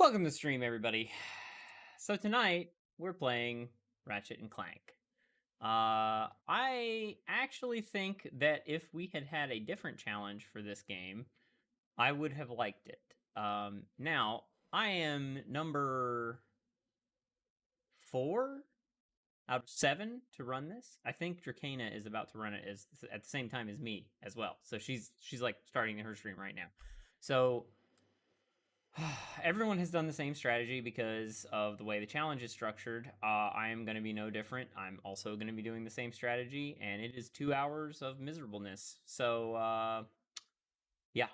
Welcome to the stream, everybody. So tonight we're playing Ratchet and Clank. I actually think that if we had had a different challenge for this game, I would have liked it. Now I am number 4 out of 7 to run this. I think Drakena is about to run it at the same time as me as well. So she's like starting her stream right now. So everyone has done the same strategy because of the way the challenge is structured. I am going to be no different. I'm also going to be doing the same strategy, and it is 2 hours of miserableness. So, yeah.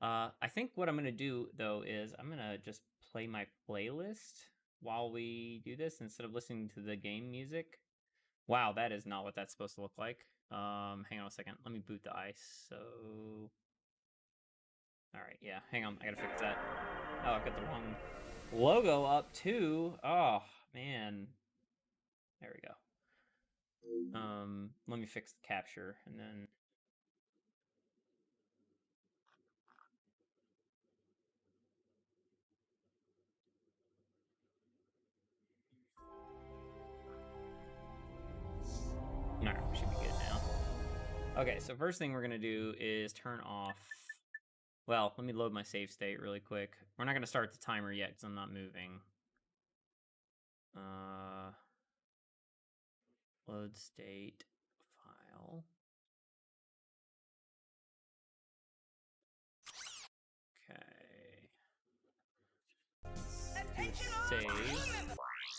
I think what I'm going to do, though, is I'm going to just play my playlist while we do this instead of listening to the game music. Wow, that is not what that's supposed to look like. Hang on a second. Let me boot the ice. So, all right, yeah, hang on. I got to fix that. Oh, I've got the wrong logo up too. Oh, man. There we go. Let me fix the capture and then... Alright, we should be good now. Okay, so first thing we're going to do is turn off... Well, let me load my save state really quick. We're not going to start the timer yet because I'm not moving. Load state file. Okay. Save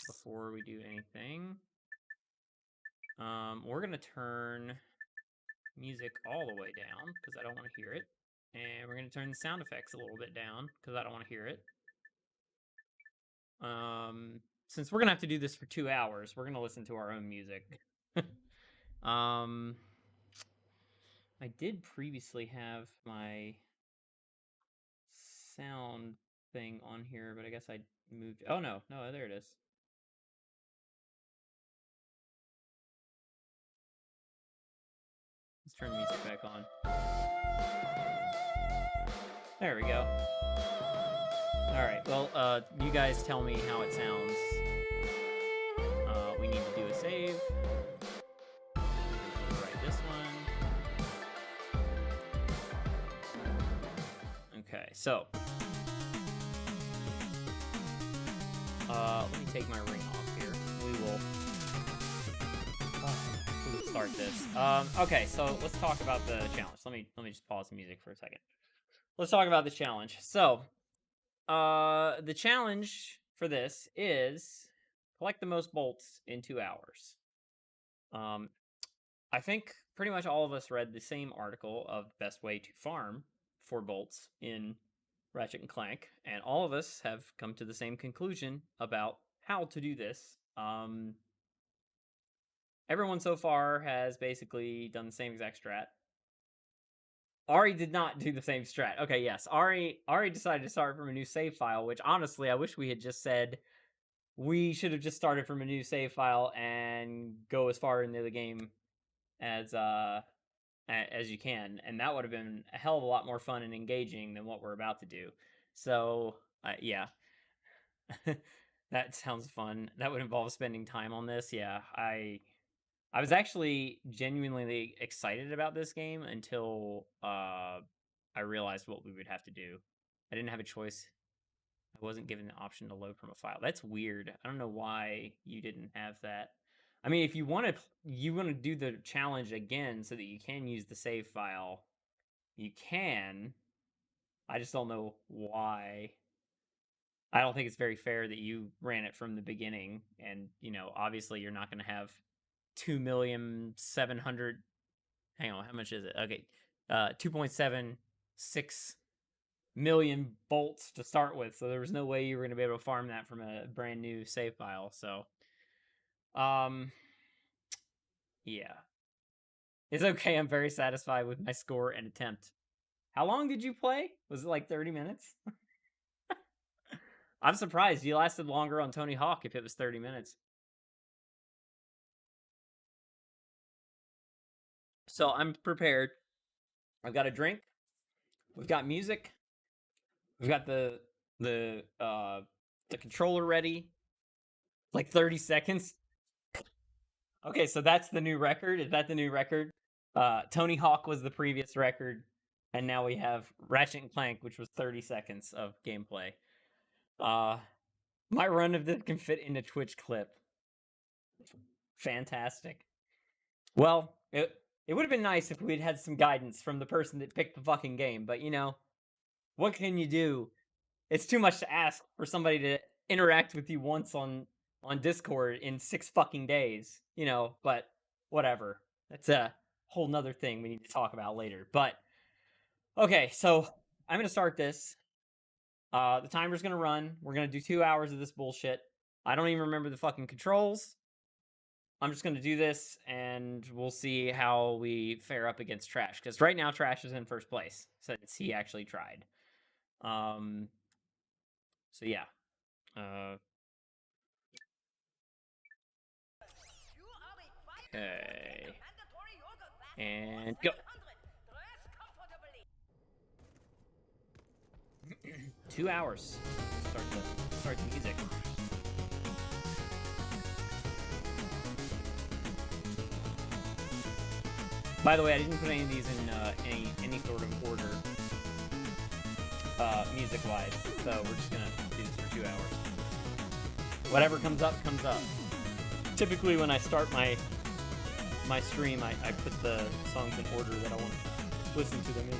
before we do anything. We're going to turn music all the way down because I don't want to hear it. And we're going to turn the sound effects a little bit down because I don't want to hear it. Since we're going to have to do this for 2 hours, we're going to listen to our own music. I did previously have my sound thing on here, but I guess I moved... Oh, no, there it is. Let's turn the music back on. There we go. Alright, well, you guys tell me how it sounds. We need to do a save. Right, this one. Okay, so... let me take my ring off here. We will... start this. Okay, so let's talk about the challenge. Let me just pause the music for a second. Let's talk about the challenge. So, the challenge for this is collect the most bolts in 2 hours. I think pretty much all of us read the same article of the best way to farm for bolts in Ratchet and Clank, and all of us have come to the same conclusion about how to do this. Everyone so far has basically done the same exact strat. Ari did not do the same strat. Okay, yes. Ari decided to start from a new save file, which honestly, I wish we had just said we should have just started from a new save file and go as far into the game as you can, and that would have been a hell of a lot more fun and engaging than what we're about to do. So, yeah. That sounds fun. That would involve spending time on this. Yeah, I was actually genuinely excited about this game until I realized what we would have to do. I didn't have a choice. I wasn't given the option to load from a file. That's weird. I don't know why you didn't have that. I mean, if you want to do the challenge again so that you can use the save file, you can. I just don't know why. I don't think it's very fair that you ran it from the beginning, and obviously you're not going to have 2,700,000. Hang on, how much is it? Okay, 2.76 million bolts to start with, so there was no way you were going to be able to farm that from a brand new save file. So, yeah, it's okay. I'm very satisfied with my score and attempt. How long did you play? Was it like 30 minutes? I'm surprised you lasted longer on Tony Hawk if it was 30 minutes. So I'm prepared. I've got a drink. We've got music. We've got the the controller ready. Like 30 seconds. Okay, so that's the new record. Is that the new record? Tony Hawk was the previous record, and now we have Ratchet and Clank, which was 30 seconds of gameplay. My run of this can fit in a Twitch clip. Fantastic. Well, it would have been nice if we'd had some guidance from the person that picked the fucking game, but you know, what can you do? It's too much to ask for somebody to interact with you once on Discord in 6 fucking days, you know, but whatever. That's a whole nother thing we need to talk about later. But okay, so I'm gonna start this. The timer's gonna run. We're gonna do 2 hours of this bullshit. I don't even remember the fucking controls. I'm just gonna do this, and we'll see how we fare up against Trash. Because right now, Trash is in first place since he actually tried. So yeah. Okay. And go. 2 hours. Start the music. By the way, I didn't put any of these in any sort of order, music-wise. So we're just gonna do this for 2 hours. Whatever comes up, comes up. Typically, when I start my stream, I put the songs in order that I want to listen to them in.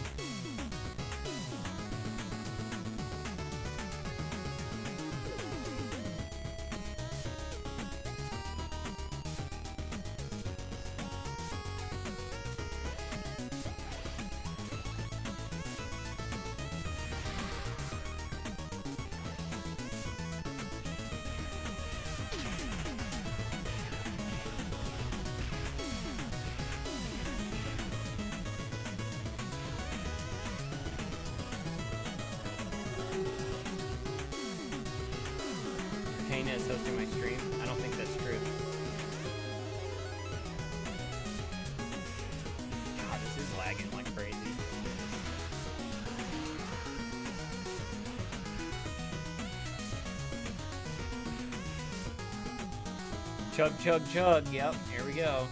Is hosting my stream. I don't think that's true. God, this is lagging like crazy. Chug, chug, chug. Yep, here we go.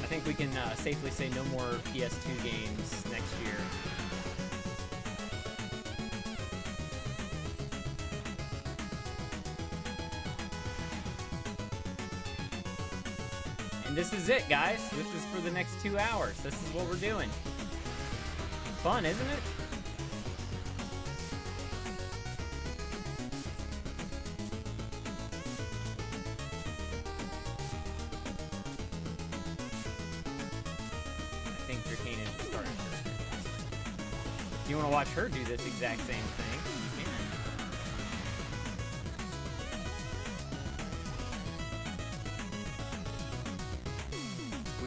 I think we can safely say no more PS2 games next year. And this is it, guys. This is for the next 2 hours. This is what we're doing. Fun, isn't it? I think Dracana is starting to. If you want to watch her do this exact same thing, you can.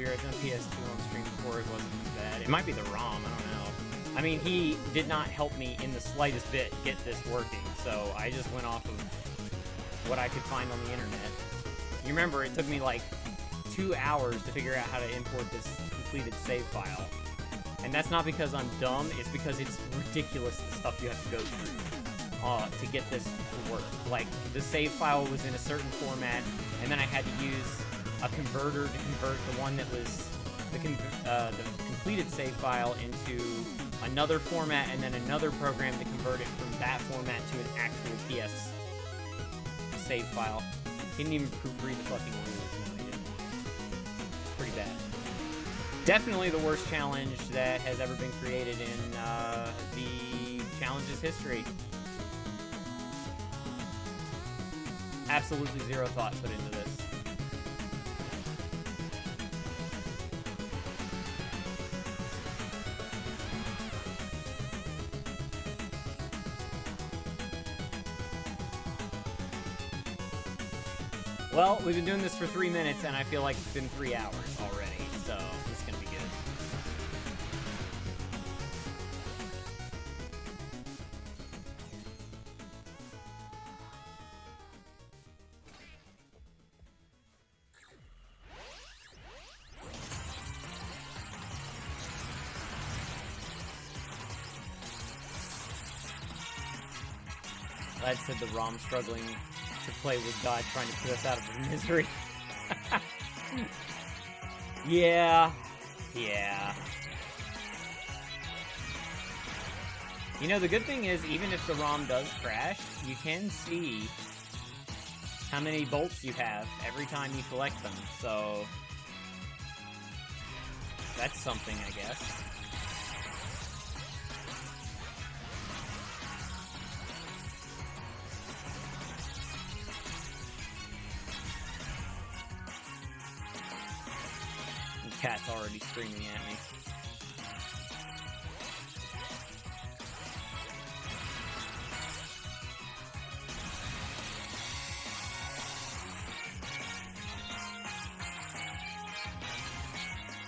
I've done PS2 on stream before, it wasn't too bad. It might be the ROM, I don't know. I mean, he did not help me in the slightest bit get this working, so I just went off of what I could find on the internet. You remember, it took me like 2 hours to figure out how to import this completed save file. And that's not because I'm dumb, it's because it's ridiculous the stuff you have to go through to get this to work. Like, the save file was in a certain format, and then I had to use a converter to convert the one that was the completed save file into another format, and then another program to convert it from that format to an actual PS save file. Didn't even proofread the fucking rules. No, he didn't. Pretty bad. Definitely the worst challenge that has ever been created in the challenges history. Absolutely zero thought put into this. Well, we've been doing this for 3 minutes, and I feel like it's been 3 hours already, so it's gonna be good. Lad said the ROM struggling to play with God trying to put us out of our misery. Yeah. Yeah. You know, the good thing is, even if the ROM does crash, you can see how many bolts you have every time you collect them, so that's something, I guess. The cat's already screaming at me.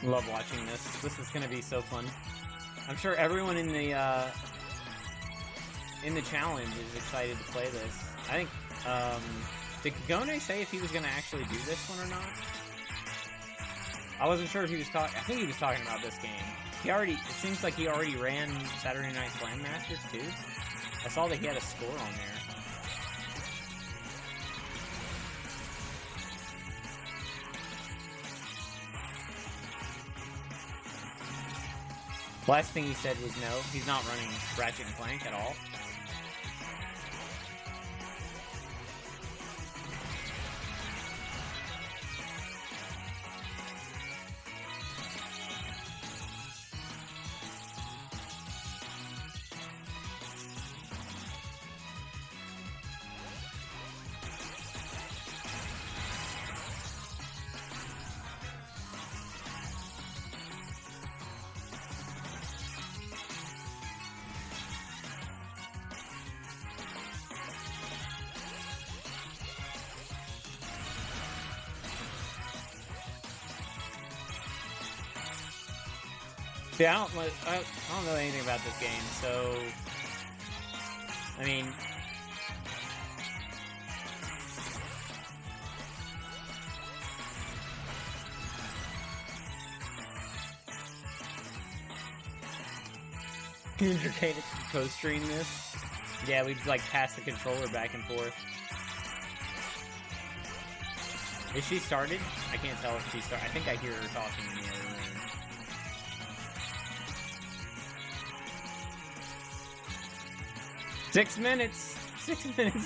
Love watching this. This is gonna be so fun. I'm sure everyone in the challenge is excited to play this. I think, did Kagone say if he was gonna actually do this one or not? I wasn't sure if he was talking. I think he was talking about this game. It seems like he already ran Saturday Night Slam Masters too. I saw that he had a score on there. Last thing he said was no, he's not running Ratchet Clank at all. See, I don't know anything about this game, so I mean, entertain it to co-stream this. Yeah, we'd like pass the controller back and forth. Is she started? I can't tell if she started. I think I hear her talking in the other room. Six minutes down. This is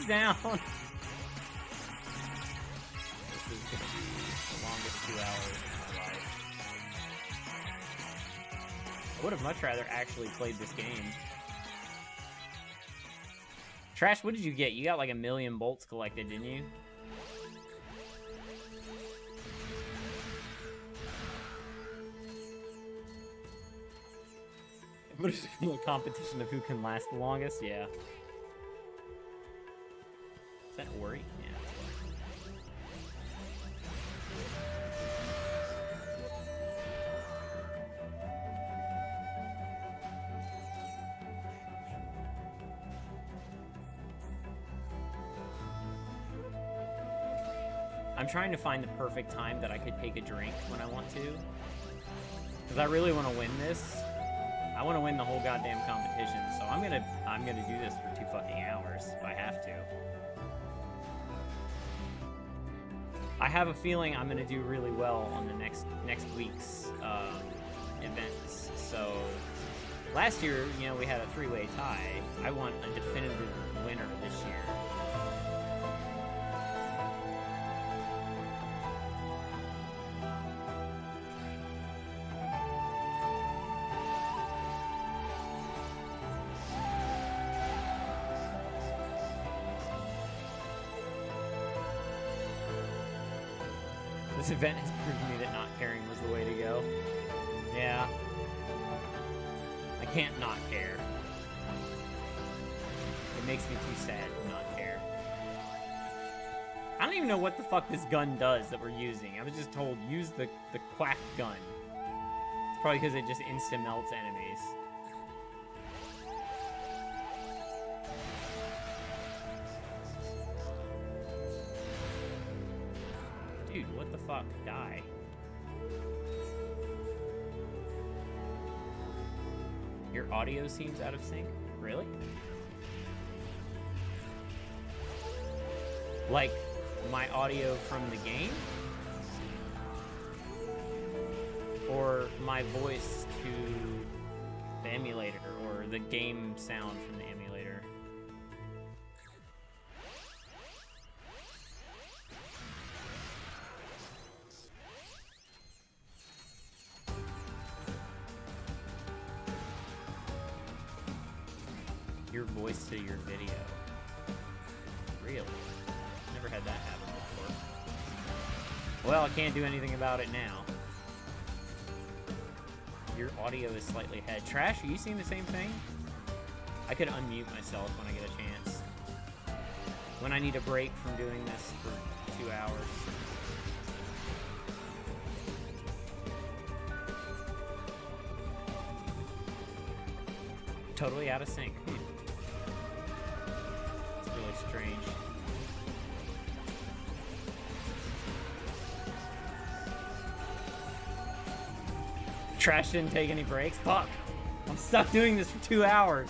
gonna be the longest 2 hours of my life. I would have much rather actually played this game. Trash, what did you get? You got like 1,000,000 bolts collected, didn't you? What is a competition of who can last the longest? Yeah. Is that a worry? Yeah. I'm trying to find the perfect time that I could take a drink when I want to. Because I really want to win this. I want to win the whole goddamn competition, so I'm gonna do this for 2 fucking hours if I have to. I have a feeling I'm gonna do really well on the next week's events. So last year, you know, we had a 3-way tie. I want a definitive winner this year. This event has proven me that not caring was the way to go. Yeah. I can't not care. It makes me too sad to not care. I don't even know what the fuck this gun does that we're using. I was just told, use the quack gun. It's probably because it just insta-melts enemies. Dude, what the fuck? Die. Your audio seems out of sync? Really? Like, my audio from the game? Or my voice to the emulator, or the game sound from the emulator? Your voice to your video. Really? Never had that happen before. Well, I can't do anything about it now. Your audio is slightly ahead. Trash, are you seeing the same thing? I could unmute myself when I get a chance. When I need a break from doing this for 2 hours. Totally out of sync. It's really strange. Trash didn't take any breaks. Fuck. I'm stuck doing this for 2 hours.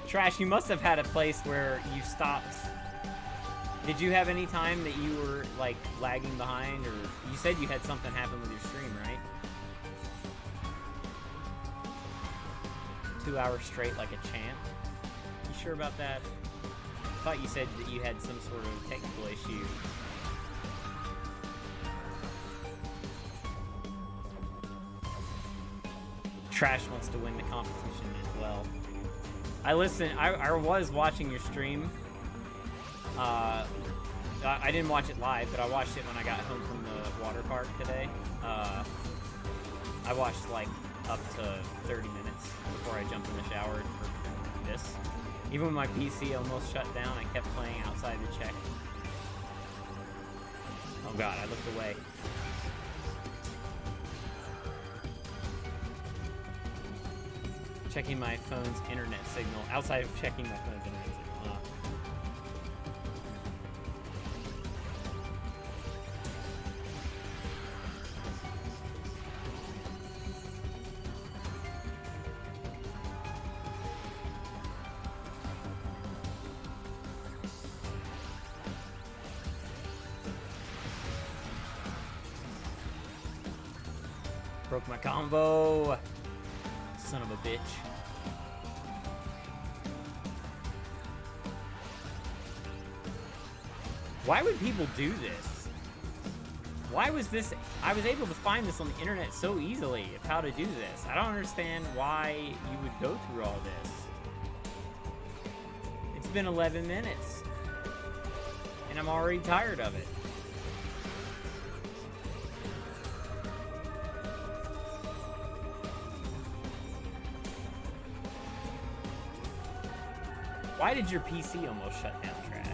Trash, you must have had a place where you stopped. Did you have any time that you were, like, lagging behind? Or you said you had something happen with your stream, right? 2 hours straight like a champ? You sure about that? I thought you said that you had some sort of technical issue. Trash wants to win the competition as well. I was watching your stream. I didn't watch it live, but I watched it when I got home from the water park today. I watched like up to 30 minutes before I jumped in the shower for this. Even when my PC almost shut down, I kept playing outside to check. Oh god, I looked away. Checking my phone's internet signal. Outside of checking my phone's internet signal. Broke my combo. Son of a bitch. Why would people do this? Why was this? I was able to find this on the internet so easily of how to do this. I don't understand why you would go through all this. It's been 11 minutes. And I'm already tired of it. Why did your PC almost shut down, Trash?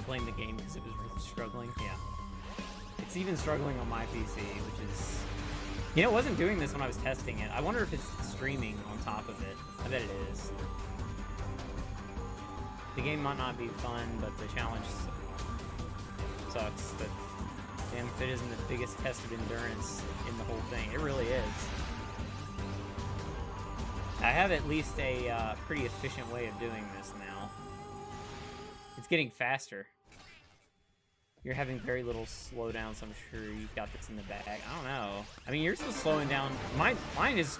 Playing the game because it was really struggling. Yeah. It's even struggling on my PC, which is... You know, it wasn't doing this when I was testing it. I wonder if it's streaming on top of it. I bet it is. The game might not be fun, but the challenge sucks. But damn if it isn't the biggest test of endurance in the whole thing. It really is. I have at least a pretty efficient way of doing this now. It's getting faster. You're having very little slowdown, so I'm sure you've got this in the bag. I don't know. I mean, you're still slowing down. Mine is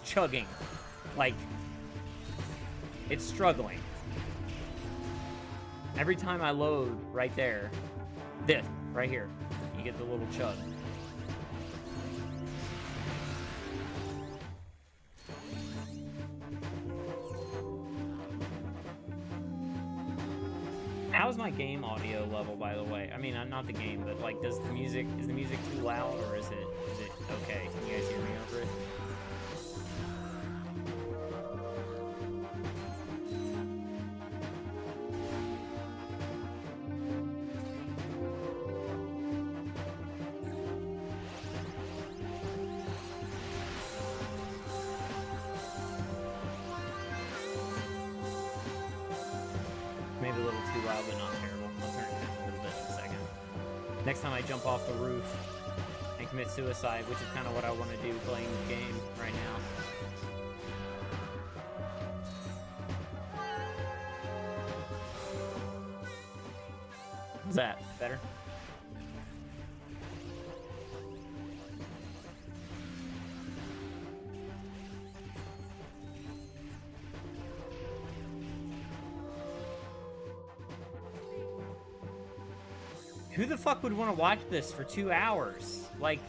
chugging. Like, it's struggling. Every time I load right there, this, right here, you get the little chug. How's my game audio level, by the way? I mean, not the game, but like, is the music too loud, or is it okay? Can you guys hear me over it? but not terrible. I'll turn it down a little bit in a second. Next time I jump off the roof and commit suicide, which is kind of what I want to do playing the game right now. How's that? Better? Who the fuck would want to watch this for 2 hours? Like,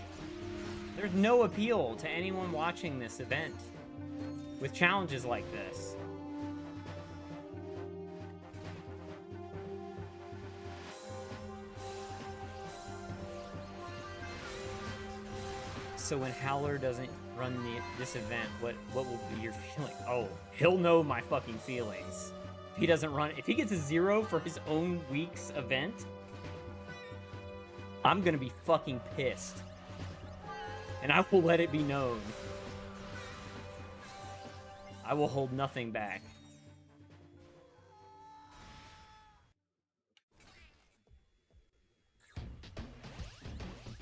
there's no appeal to anyone watching this event with challenges like this. So when Howler doesn't run this event, what will be your feeling? Oh, he'll know my fucking feelings. If he doesn't run, if he gets a 0 for his own week's event, I'm gonna be fucking pissed. And I will let it be known. I will hold nothing back.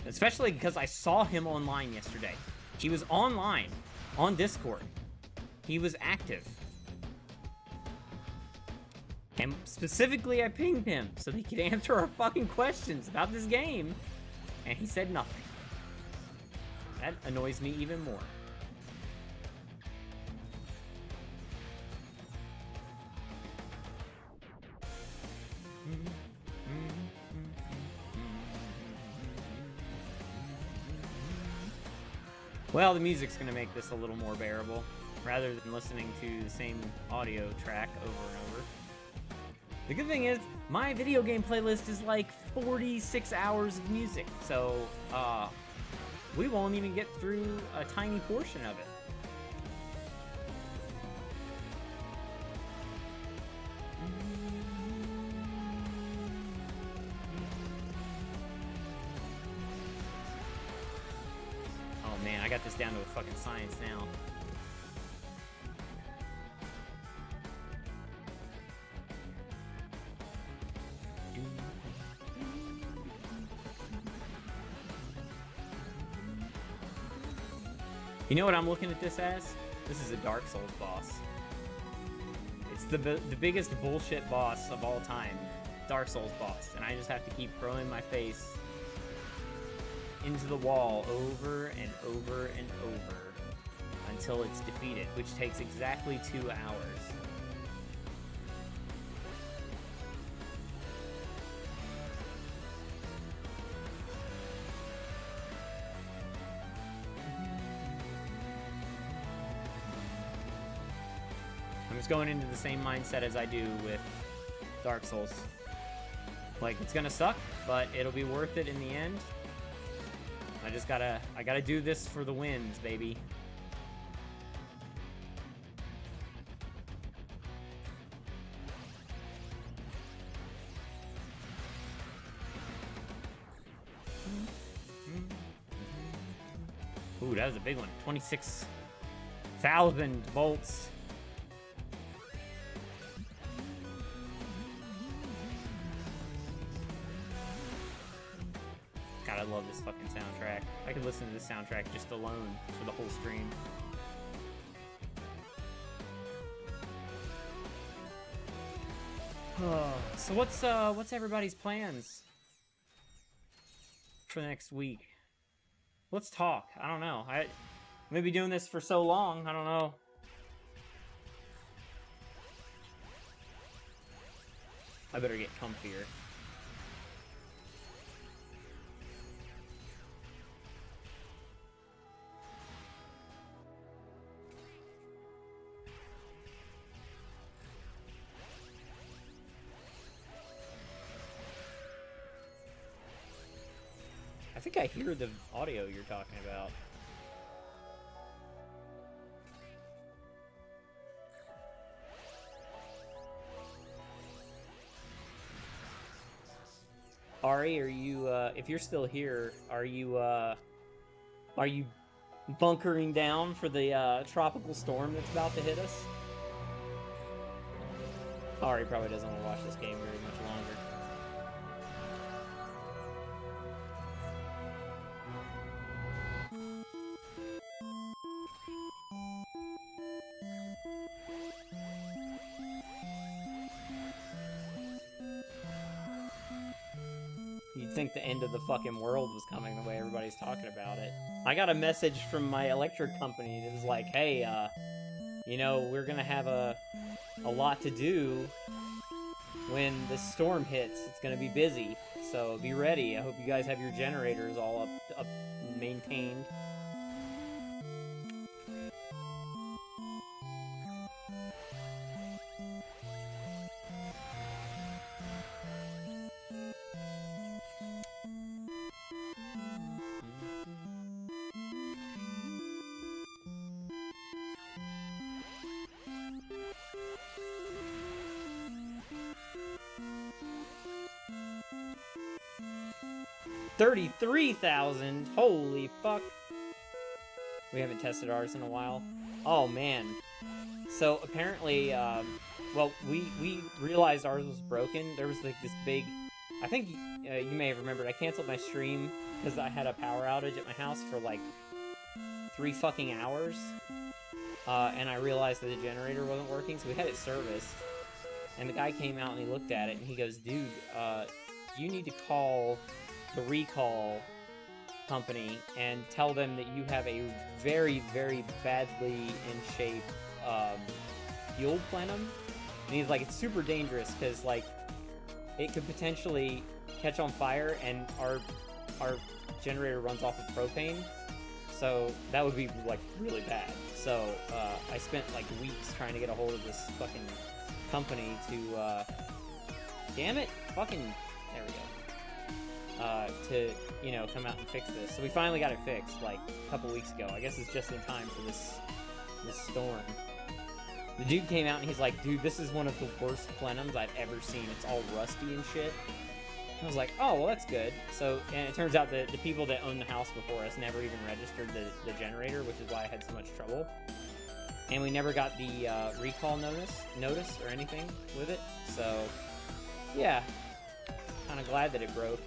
Especially because I saw him online yesterday. He was online, on Discord. He was active. And specifically, I pinged him so he could answer our fucking questions about this game. And he said nothing. That annoys me even more. Well, the music's gonna make this a little more bearable, rather than listening to the same audio track over and over. The good thing is, my video game playlist is like 46 hours of music, so we won't even get through a tiny portion of it. Oh man, I got this down to a fucking science now. You know what I'm looking at this as? This is a Dark Souls boss. It's the biggest bullshit boss of all time. Dark Souls boss. And I just have to keep throwing my face into the wall over and over and over until it's defeated, which takes exactly 2 hours. I'm just going into the same mindset as I do with Dark Souls. Like, it's gonna suck, but it'll be worth it in the end. I gotta do this for the wins, baby. Ooh, that was a big one. 26,000 volts. God, I love this fucking soundtrack. I could listen to this soundtrack just alone for the whole stream. So what's everybody's plans for next week? Let's talk. I don't know. I may be doing this for so long. I don't know. I better get comfier. I think I hear the audio you're talking about. Ari, are you, if you're still here, are you bunkering down for the, tropical storm that's about to hit us? Ari probably doesn't want to watch this game very much longer. You'd think the end of the fucking world was coming the way everybody's talking about it. I got a message from my electric company that was like, hey, you know, we're gonna have a lot to do when the storm hits. It's gonna be busy, so be ready. I hope you guys have your generators all up maintained. $33,000! Holy fuck! We haven't tested ours in a while. Oh man. So apparently, well, we realized ours was broken. There was like this big, I think you may have remembered, I canceled my stream because I had a power outage at my house for like 3 fucking hours. And I realized that the generator wasn't working, so we had it serviced. And the guy came out and he looked at it and he goes, dude, you need to call the recall company and tell them that you have a very, very badly in shape fuel plenum. And he's like, it's super dangerous because like it could potentially catch on fire and our generator runs off of propane, so that would be like really bad. So I spent like weeks trying to get a hold of this fucking company to damn it, fucking, there we go. To, you know, come out and fix this. So we finally got it fixed, like, a couple weeks ago. I guess it's just in time for this storm. The dude came out and he's like, dude, this is one of the worst plenums I've ever seen. It's all rusty and shit. I was like, oh, well, that's good. So, and it turns out that the people that owned the house before us never even registered the generator, which is why I had so much trouble. And we never got the recall notice or anything with it. So, yeah. Kind of glad that it broke.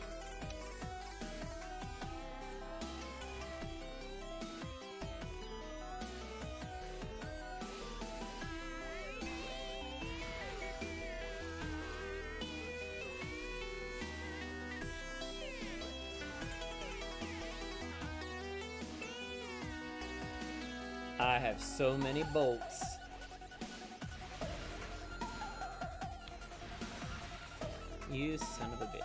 I have so many bolts. You son of a bitch.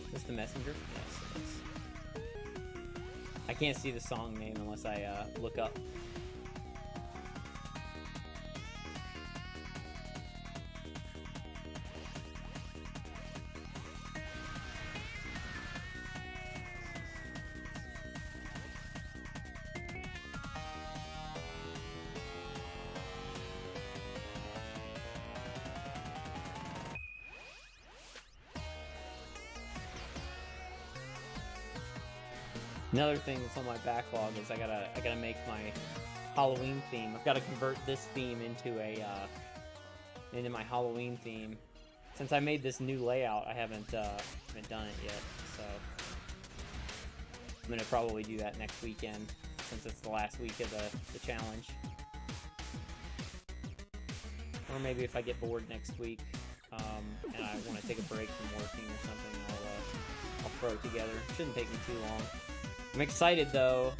Is this the messenger? Yes, it is. I can't see the song name unless I look up. Another thing that's on my backlog is I gotta make my Halloween theme. I've got to convert this theme into into my Halloween theme. Since I made this new layout, I haven't done it yet. So I'm gonna probably do that next weekend since it's the last week of the challenge. Or maybe if I get bored next week and I want to take a break from working or something, I'll throw it together. It shouldn't take me too long. I'm excited though.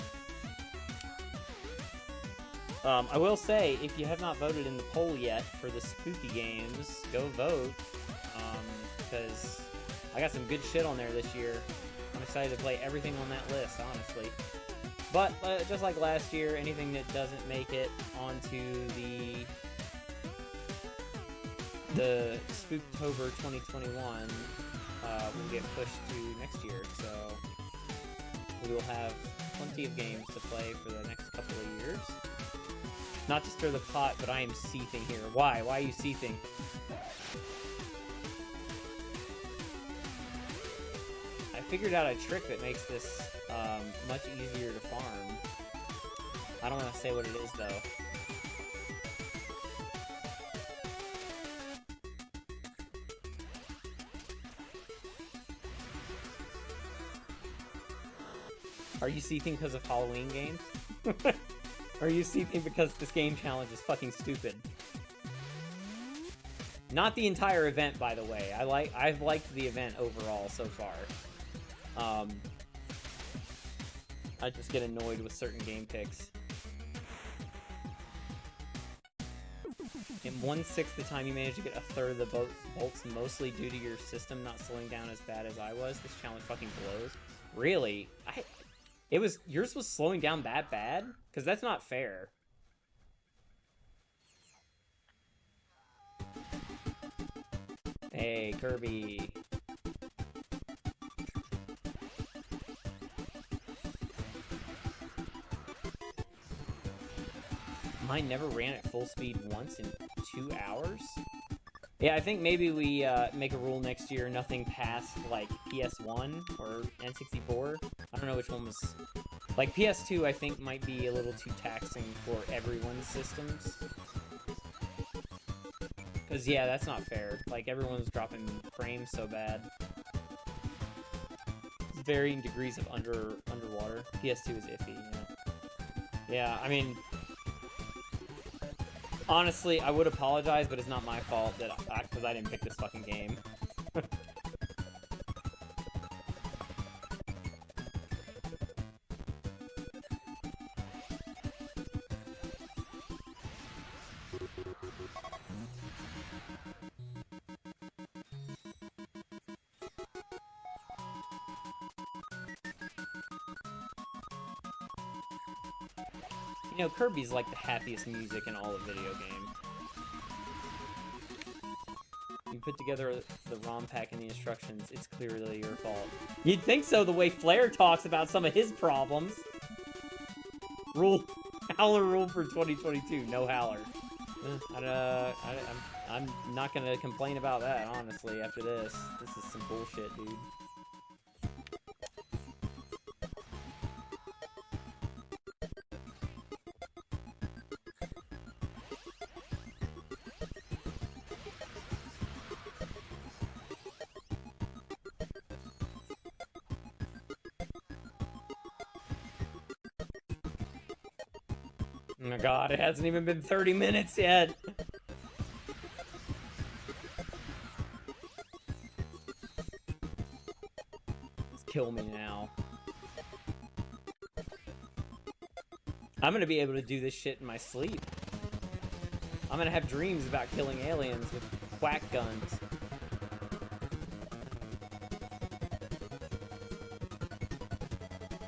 I will say, if you have not voted in the poll yet for the spooky games, go vote. Because I got some good shit on there this year. I'm excited to play everything on that list, honestly. But just like last year, anything that doesn't make it onto the Spooktober 2021 will get pushed to next year. So we will have plenty of games to play for the next couple of years. Not to stir the pot, but I am seething here. Why? Why are you seething? I figured out a trick that makes this much easier to farm. I don't want to say what it is, though. Are you seething because of Halloween games? Are you seething because this game challenge is fucking stupid? Not the entire event, by the way. I've liked the event overall so far. I just get annoyed with certain game picks. In 1/6 the time you manage to get a third of the bolts, mostly due to your system not slowing down as bad as I was. This challenge fucking blows. Really? Yours was slowing down that bad? Because that's not fair. Hey, Kirby. Mine never ran at full speed once in 2 hours? Yeah, I think maybe we make a rule next year, nothing past, like, PS1 or N64. I don't know which one was... Like, PS2, I think, might be a little too taxing for everyone's systems. Because, yeah, that's not fair. Like, everyone's dropping frames so bad. It's varying degrees of underwater. PS2 is iffy, yeah. Yeah, I mean... Honestly, I would apologize, but it's not my fault that because I didn't pick this fucking game. You know, Kirby's like the happiest music in all of video game. You put together the ROM pack and the instructions, it's clearly your fault. You'd think so, the way Flair talks about some of his problems. Howler rule for 2022, no Howler. I'm not gonna complain about that, honestly, after this. This is some bullshit, dude. Oh my god, it hasn't even been 30 minutes yet! Just kill me now. I'm gonna be able to do this shit in my sleep. I'm gonna have dreams about killing aliens with quack guns.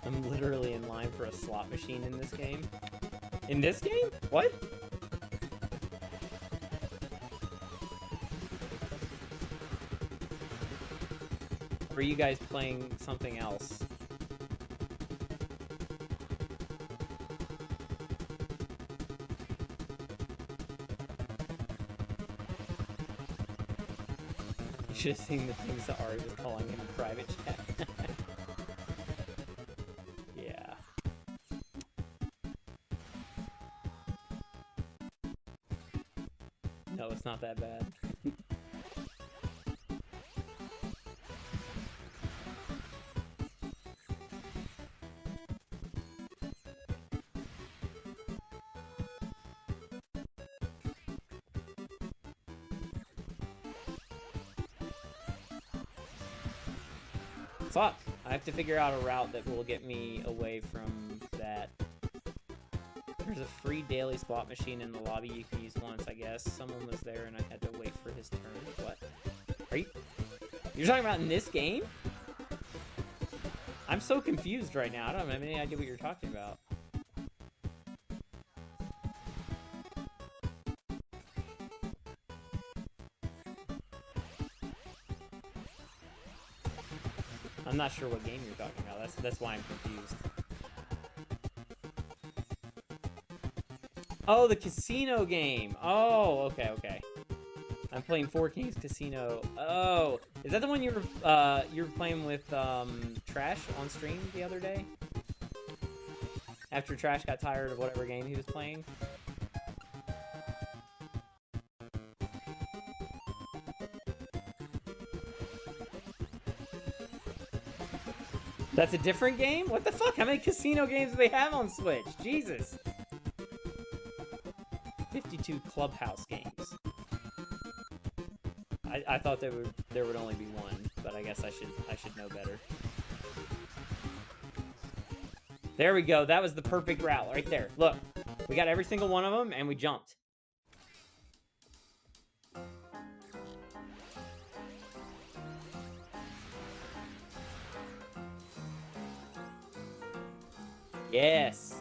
I'm literally in line for a slot machine in this game. In this game? What? Or are you guys playing something else? You should have seen the things that Ari was calling him in private chat. Yeah. No, it's not that bad. Fuck! I have to figure out a route that will get me away from that. There's a free daily slot machine in the lobby you can use once, I guess. Someone was there and I had to wait for his turn. What? Are you... You're talking about in this game? I'm so confused right now. I don't have any idea what you're talking about. I'm not sure what game you're talking about. That's why I'm confused. Oh, the casino game. Oh, okay, okay. I'm playing Four Kings Casino. Oh, is that the one you were playing with Trash on stream the other day? After Trash got tired of whatever game he was playing? That's a different game? What the fuck? How many casino games do they have on Switch? Jesus. 52 Clubhouse games. I thought there would only be one, but I guess I should know better. There we go. That was the perfect route right there. Look, we got every single one of them, and we jumped. Yes.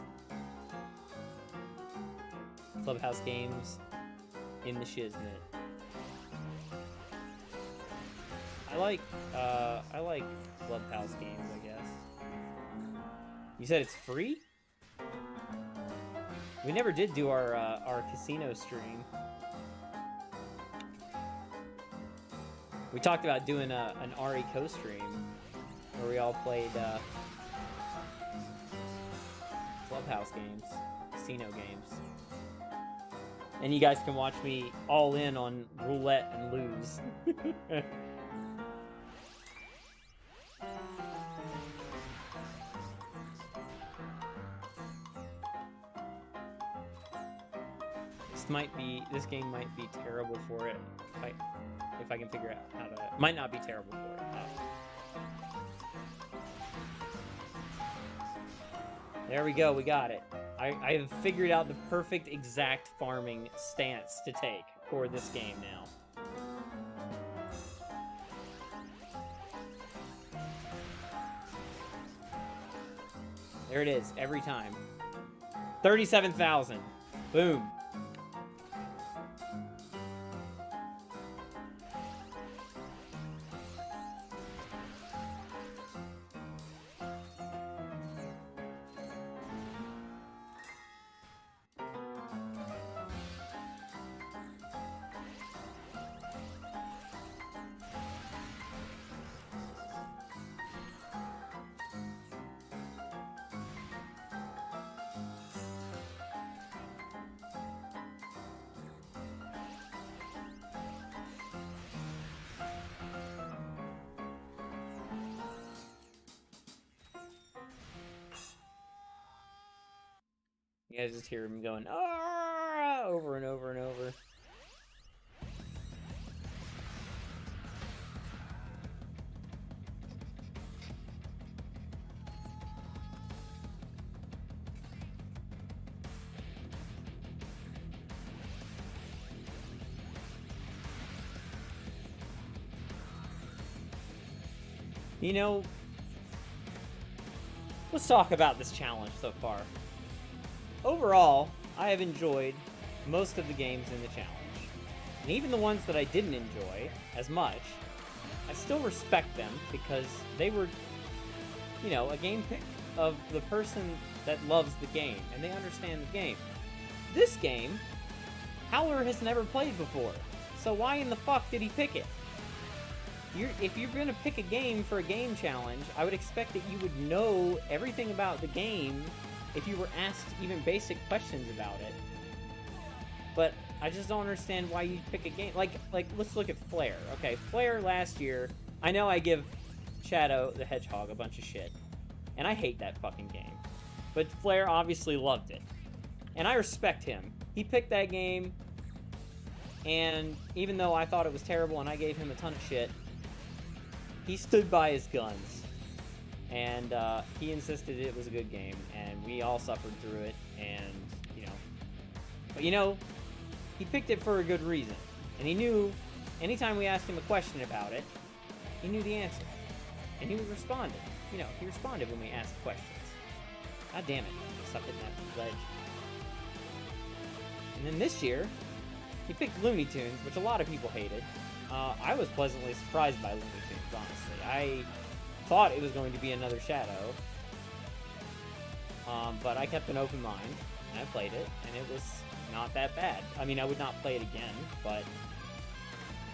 Clubhouse games in the shiznit. I like Clubhouse games, I guess. You said it's free? We never did do our casino stream. We talked about doing an RE co-stream where we all played Clubhouse games, casino games. And you guys can watch me all in on roulette and lose. This game might be terrible for it if I can figure out how to. Might not be terrible for it. There we go, we got it. I have figured out the perfect exact farming stance to take for this game now. There it is, every time. 37,000. Boom. You guys just hear him going, "Ah!" over and over and over. You know, let's talk about this challenge so far. Overall, I have enjoyed most of the games in the challenge. And even the ones that I didn't enjoy as much, I still respect them because they were, you know, a game pick of the person that loves the game and they understand the game. This game, Howler has never played before, so why in the fuck did he pick it? If you're going to pick a game for a game challenge, I would expect that you would know everything about the game if you were asked even basic questions about it. But I just don't understand why you pick a game. Like let's look at Flare. Okay, Flare last year, I know I give Shadow the Hedgehog a bunch of shit. And I hate that fucking game. But Flare obviously loved it. And I respect him. He picked that game, and even though I thought it was terrible and I gave him a ton of shit, he stood by his guns. And he insisted it was a good game, and we all suffered through it, and, you know. But, you know, he picked it for a good reason. And he knew, anytime we asked him a question about it, he knew the answer. And he responded. You know, he responded when we asked questions. God damn it, I sucked in that ledge. And then this year, he picked Looney Tunes, which a lot of people hated. I was pleasantly surprised by Looney Tunes, honestly. I thought it was going to be another Shadow, but I kept an open mind, and I played it, and it was not that bad. I mean, I would not play it again, but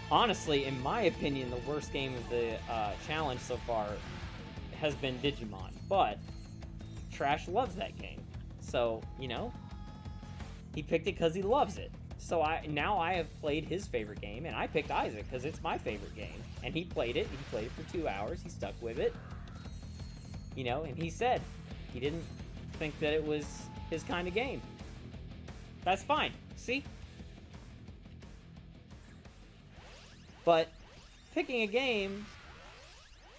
Honestly, in my opinion, the worst game of the challenge so far has been Digimon, but Trash loves that game. So, you know, he picked it because he loves it. So now I have played his favorite game, and I picked Isaac because it's my favorite game. And he played it. He played it for 2 hours. He stuck with it. You know, and he said he didn't think that it was his kind of game. That's fine. See? But picking a game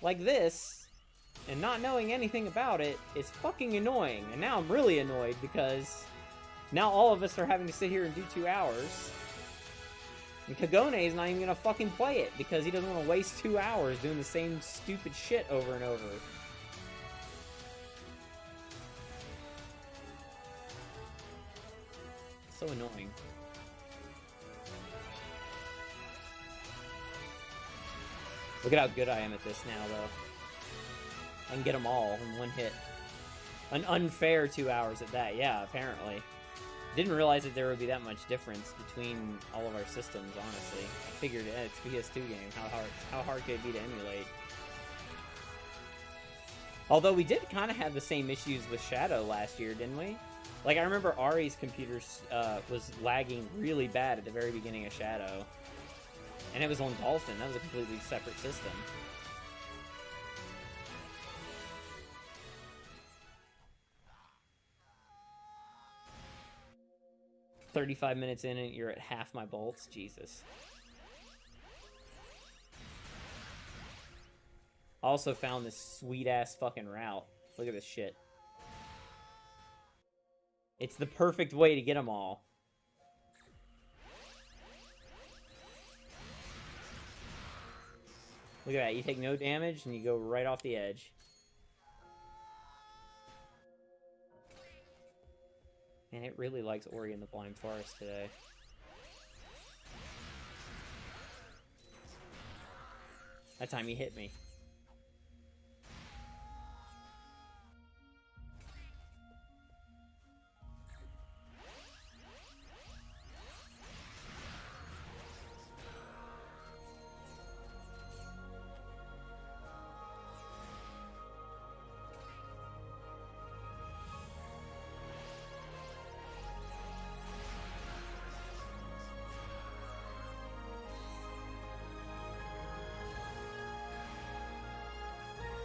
like this and not knowing anything about it is fucking annoying. And now I'm really annoyed because now all of us are having to sit here and do 2 hours. And Kagone is not even gonna fucking play it because he doesn't want to waste 2 hours doing the same stupid shit over and over. So annoying. Look at how good I am at this now, though. I can get them all in one hit. An unfair 2 hours at that, yeah, apparently. Didn't realize that there would be that much difference between all of our systems, honestly. I figured it's a PS2 game. How hard could it be to emulate? Although we did kind of have the same issues with Shadow last year, didn't we? Like, I remember Ari's computer was lagging really bad at the very beginning of Shadow. And it was on Dolphin. That was a completely separate system. "35 minutes in and you're at half my bolts? Jesus." Also found this sweet-ass fucking route. Look at this shit. It's the perfect way to get them all. Look at that. You take no damage and you go right off the edge. Man, it really likes Ori and the Blind Forest today. That time he hit me.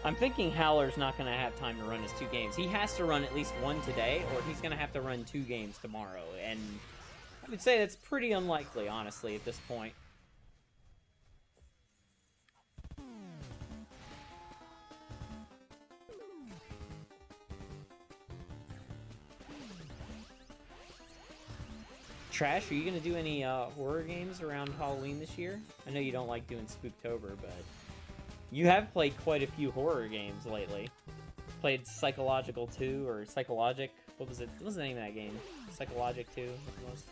I'm thinking Howler's not going to have time to run his 2 games. He has to run at least 1 today, or he's going to have to run 2 games tomorrow. And I would say that's pretty unlikely, honestly, at this point. Trash, are you going to do any horror games around Halloween this year? I know you don't like doing Spooktober, but you have played quite a few horror games lately. Played Psychological 2, or Psychologic. What was it? What was the name of that game? Psychologic 2? Almost.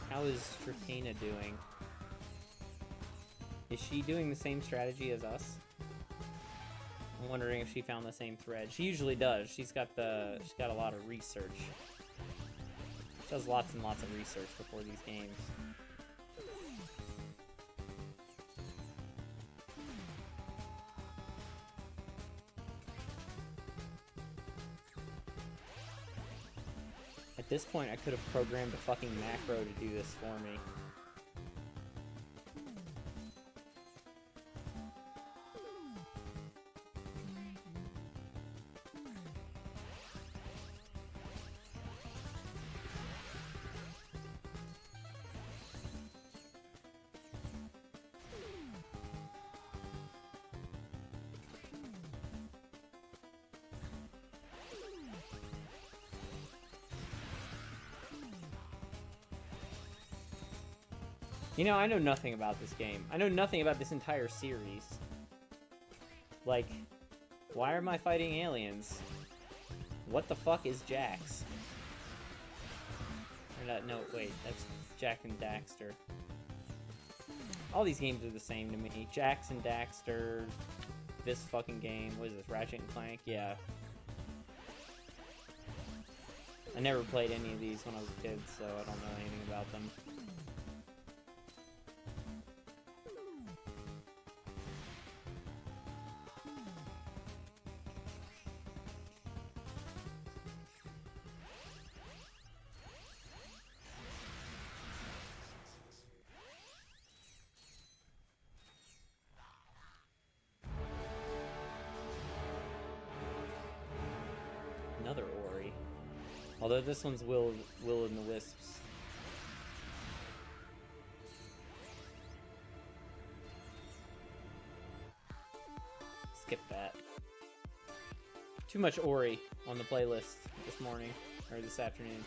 How is Stratina doing? Is she doing the same strategy as us? I'm wondering if she found the same thread. She usually does. She's got a lot of research. She does lots and lots of research before these games. At this point, I could have programmed a fucking macro to do this for me. You know, I know nothing about this game. I know nothing about this entire series. Like, why am I fighting aliens? What the fuck is Jax? No, wait, that's Jak and Daxter. All these games are the same to me. Jax and Daxter, this fucking game, what is this, Ratchet and Clank? Yeah. I never played any of these when I was a kid, so I don't know anything about them. Another Ori. Although this one's Will and the Wisps. Skip that. Too much Ori on the playlist this morning. Or this afternoon.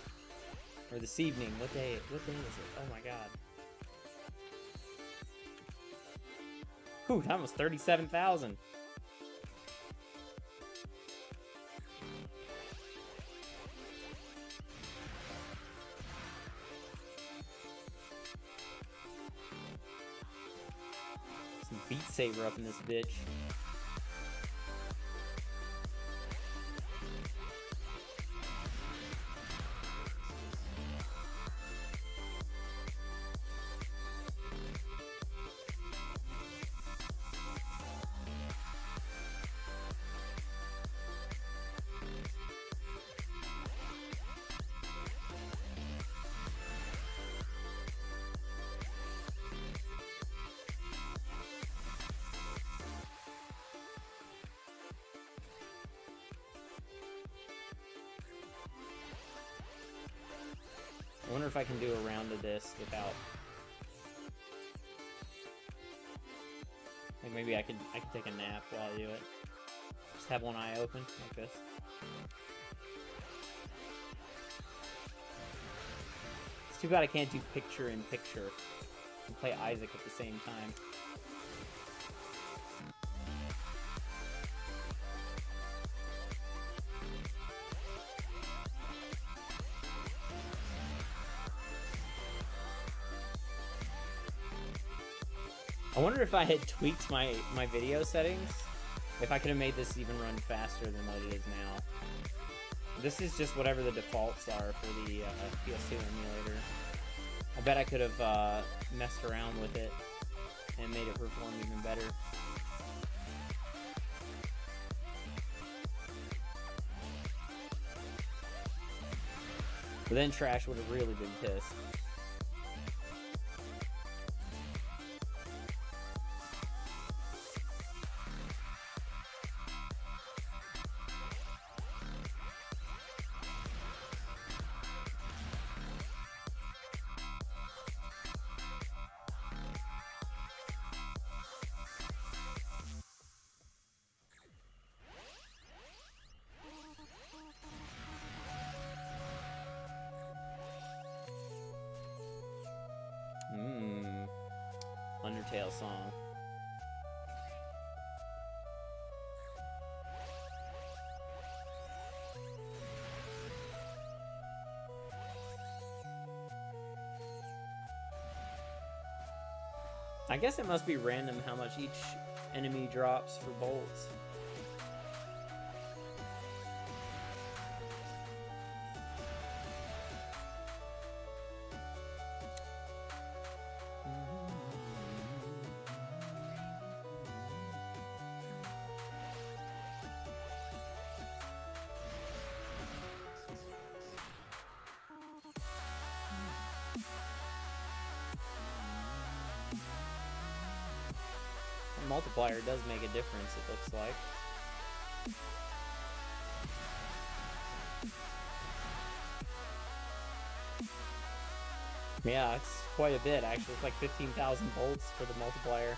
Or this evening. What day is it? Oh my god. Whew, that was 37,000. Some Beat Saber up in this bitch. I wonder if I can do a round of this without... Like maybe I could take a nap while I do it. Just have one eye open, like this. It's too bad I can't do picture in picture and play Isaac at the same time. I wonder if I had tweaked my video settings, if I could have made this even run faster than what it is now. This is just whatever the defaults are for the PS2 emulator. I bet I could have messed around with it and made it perform even better. But then Trash would have really been pissed. Undertale song. I guess it must be random how much each enemy drops for bolts. Multiplier does make a difference, it looks like. Yeah, it's quite a bit actually. It's like 15,000 bolts for the multiplier.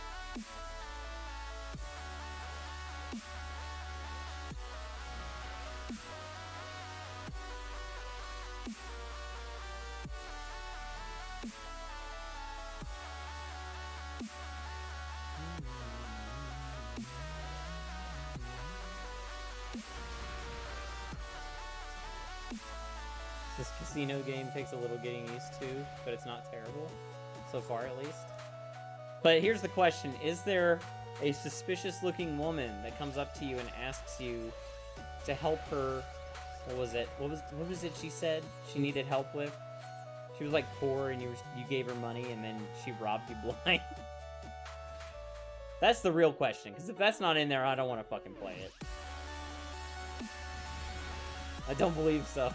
This casino game takes a little getting used to, but it's not terrible. So far, at least. But here's the question. Is there a suspicious-looking woman that comes up to you and asks you to help her? What was it? What was it she said she needed help with? She was, like, poor, and you gave her money, and then she robbed you blind. That's the real question, because if that's not in there, I don't want to fucking play it. I don't believe so.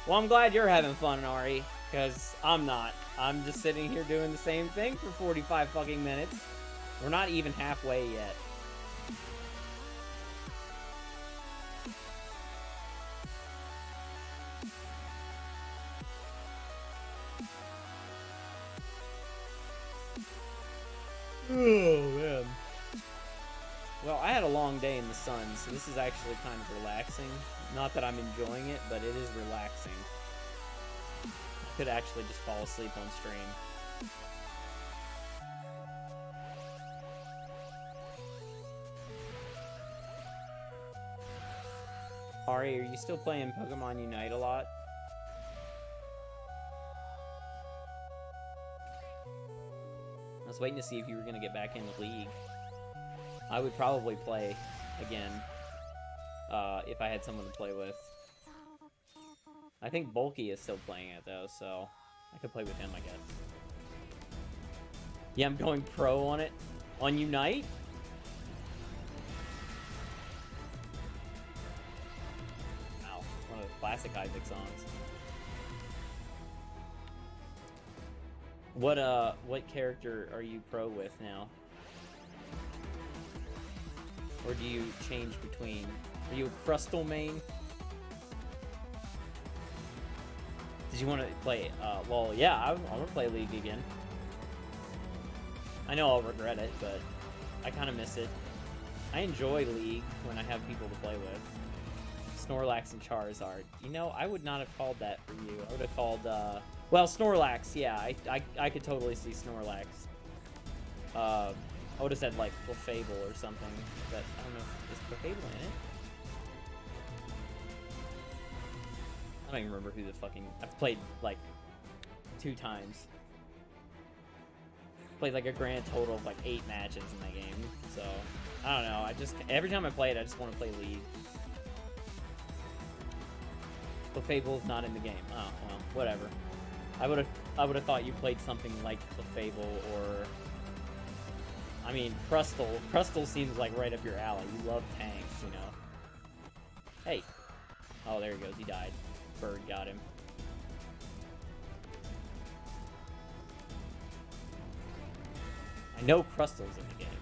Well, I'm glad you're having fun, Ari, because I'm not. I'm just sitting here doing the same thing for 45 fucking minutes. We're not even halfway yet. Oh, man. Well, I had a long day in the sun, so this is actually kind of relaxing. Not that I'm enjoying it, but it is relaxing. I could actually just fall asleep on stream. Ari, are you still playing Pokemon Unite a lot? I was waiting to see if you were going to get back into League. I would probably play again if I had someone to play with. I think Bulky is still playing it, though, so I could play with him, I guess. Yeah, I'm going pro on it. On Unite? Wow, one of the classic Isaac songs. What character are you pro with now? Or do you change between? Are you a Crystal main? Did you want to play, LOL? Yeah, I want to play League again. I know I'll regret it, but I kind of miss it. I enjoy League when I have people to play with. Snorlax and Charizard. You know, I would not have called that for you. I would have called, well, Snorlax, yeah, I could totally see Snorlax. I would have said, like, Clefable or something, but I don't know if is Clefable in it? I don't even remember who the fucking... I've played, like, 2 times. Played, like, a grand total of, like, 8 matches in that game, so... I don't know, I just... Every time I play it, I just want to play League. Clefable's not in the game. Oh, well, whatever. I would have thought you played something like Clefable or... I mean, Crustle. Crustle seems like right up your alley. You love tanks, you know. Hey. Oh, there he goes. He died. Bird got him. I know Crustle's in the game.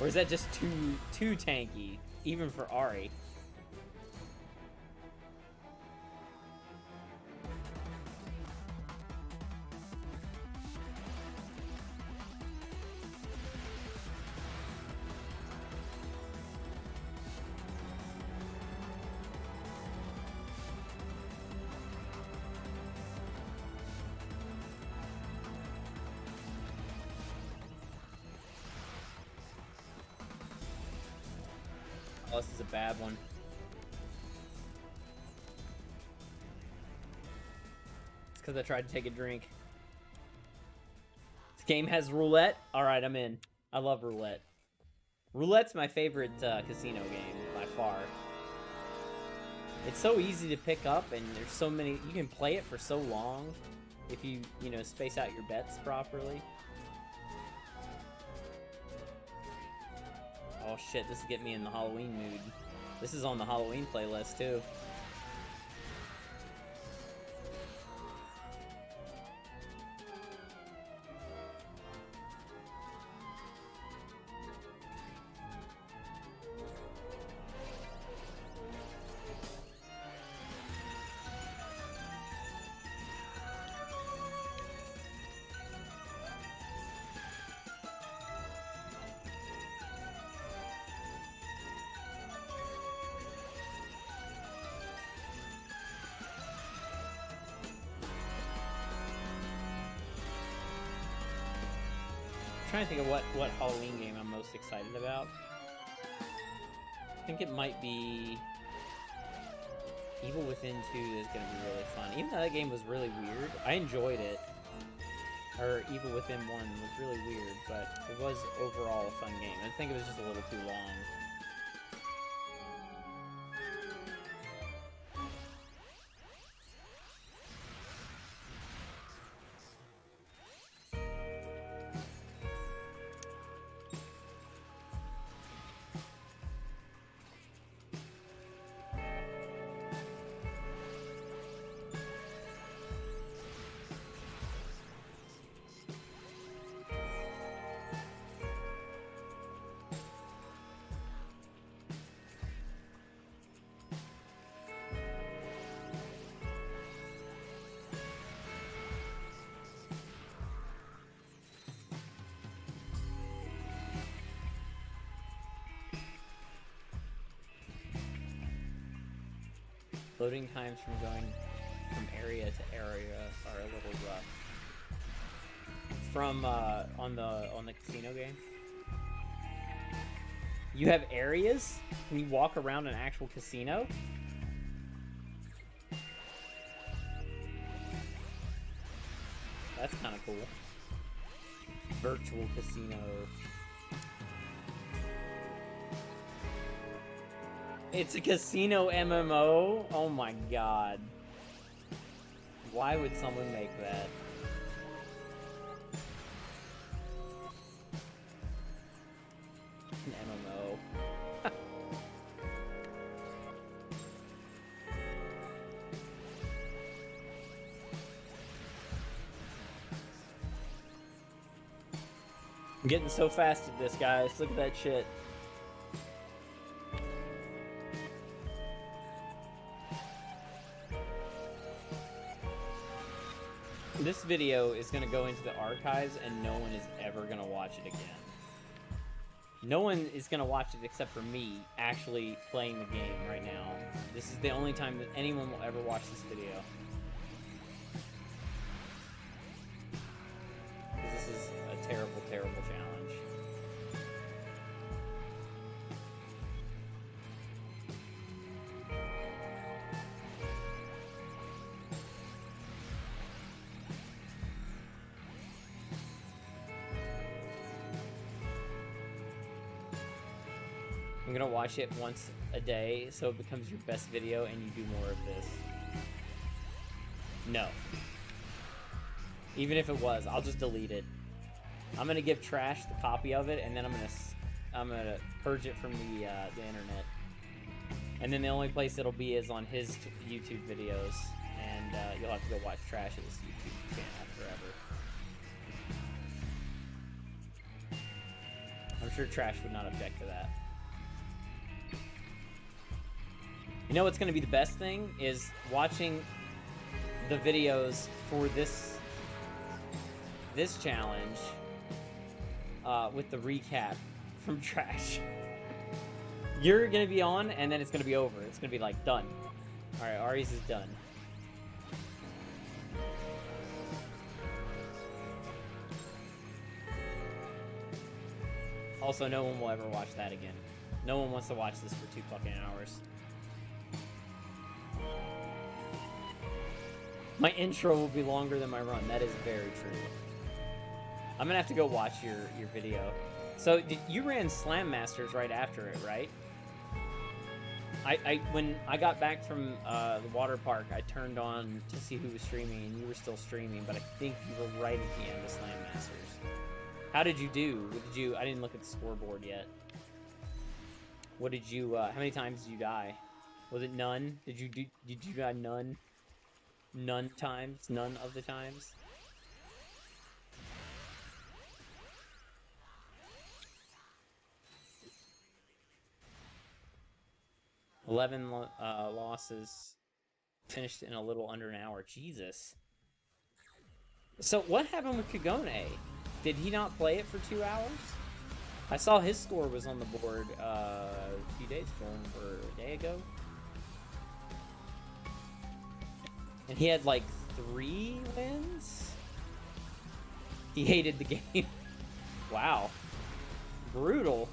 Or is that just too tanky, even for Ari? Oh, this is a bad one. It's because I tried to take a drink. This game has roulette? Alright, I'm in. I love roulette. Roulette's my favorite casino game, by far. It's so easy to pick up, and there's so many... You can play it for so long if you know, space out your bets properly. Oh shit, this is getting me in the Halloween mood. This is on the Halloween playlist too. trying to think of what Halloween game I'm most excited about. I think it might be Evil Within 2 is going to be really fun. Even though that game was really weird, I enjoyed it. Or Evil Within 1 was really weird, but it was overall a fun game. I think it was just a little too long. Loading times from going from area to area are a little rough. From on the casino game, you have areas. Can you walk around an actual casino? That's kind of cool. Virtual casino. It's a casino MMO? Oh my god. Why would someone make that? An MMO. I'm getting so fast at this, guys. Look at that shit. This video is going to go into the archives and no one is ever going to watch it again. No one is going to watch it except for me actually playing the game right now. This is the only time that anyone will ever watch this video. This is a terrible, terrible challenge. I'm gonna watch it once a day so it becomes your best video and you do more of this. No. Even if it was, I'll just delete it. I'm gonna give Trash the copy of it and then I'm gonna purge it from the internet. And then the only place it'll be is on his YouTube videos, and you'll have to go watch Trash's YouTube channel forever. I'm sure Trash would not object to that. You know what's going to be the best thing is watching the videos for this challenge with the recap from Trash. You're going to be on, and then it's going to be over. It's going to be like done. All right, Ari's is done. Also, no one will ever watch that again. No one wants to watch this for 2 fucking hours. My intro will be longer than my run. That is very true. I'm gonna have to go watch your video. So you ran Slam Masters right after it, right? When I got back from the water park, I turned on to see who was streaming, and you were still streaming, but I think you were right at the end of Slam Masters. How did you do? I didn't look at the scoreboard yet. What did you? How many times did you die? Was it none? Did you die none? None times? None of the times? Eleven losses. Finished in a little under an hour. Jesus. So what happened with Kagone? Did he not play it for 2 hours? I saw his score was on the board a few days ago, or a day ago. And he had like 3 wins? He hated the game. Wow. Brutal.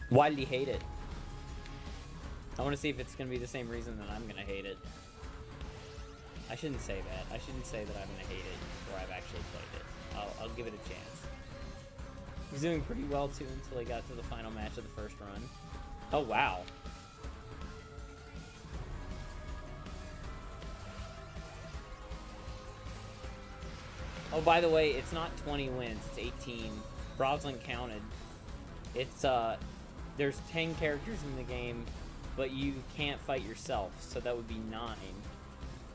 Why did he hate it? I want to see if it's going to be the same reason that I'm going to hate it. I shouldn't say that. I shouldn't say that I'm going to hate it before I've actually played it. I'll give it a chance. He was doing pretty well, too, until he got to the final match of the first run. Oh, wow. Oh, by the way, it's not 20 wins. It's 18. Brosnan counted. It's, there's 10 characters in the game, but you can't fight yourself, so that would be 9.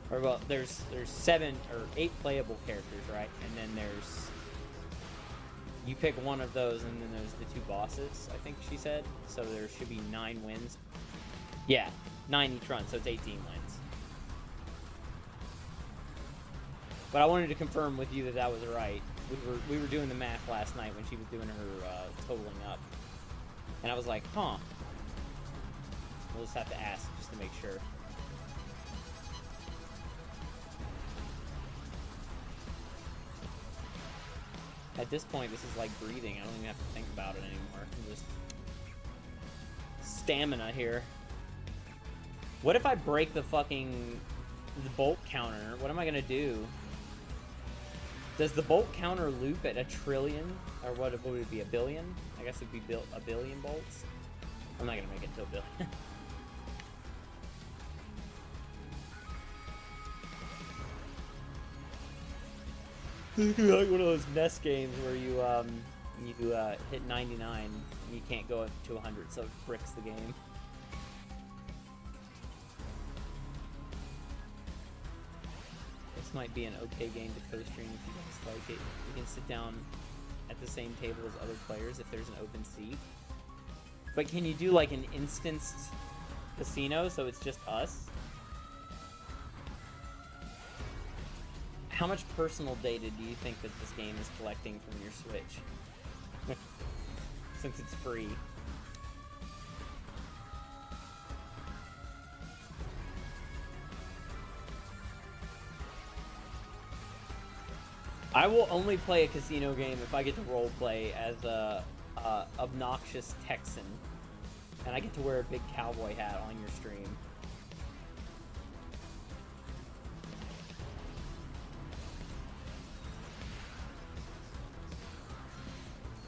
Or, well, there's 7 or 8 playable characters, right? And then there's... You pick one of those, and then there's the 2 bosses, I think she said. So there should be 9 wins. Yeah, 9 each run, so it's 18 wins. But I wanted to confirm with you that that was right. We were doing the math last night when she was doing her totaling up. And I was like, huh. We'll just have to ask just to make sure. At this point, this is like breathing. I don't even have to think about it anymore. I'm just... Stamina here. What if I break the fucking... the bolt counter? What am I gonna do? Does the bolt counter loop at 1 trillion? Or what would it be, 1 billion? I guess it'd be 1 billion bolts. I'm not gonna make it to 1 billion. This could be like one of those NES games where you hit 99 and you can't go up to 100, so it bricks the game. This might be an okay game to co-stream if you guys like it. You can sit down at the same table as other players if there's an open seat. But can you do like an instanced casino so it's just us? How much personal data do you think that this game is collecting from your Switch? Since it's free. I will only play a casino game if I get to roleplay as a obnoxious Texan. And I get to wear a big cowboy hat on your stream.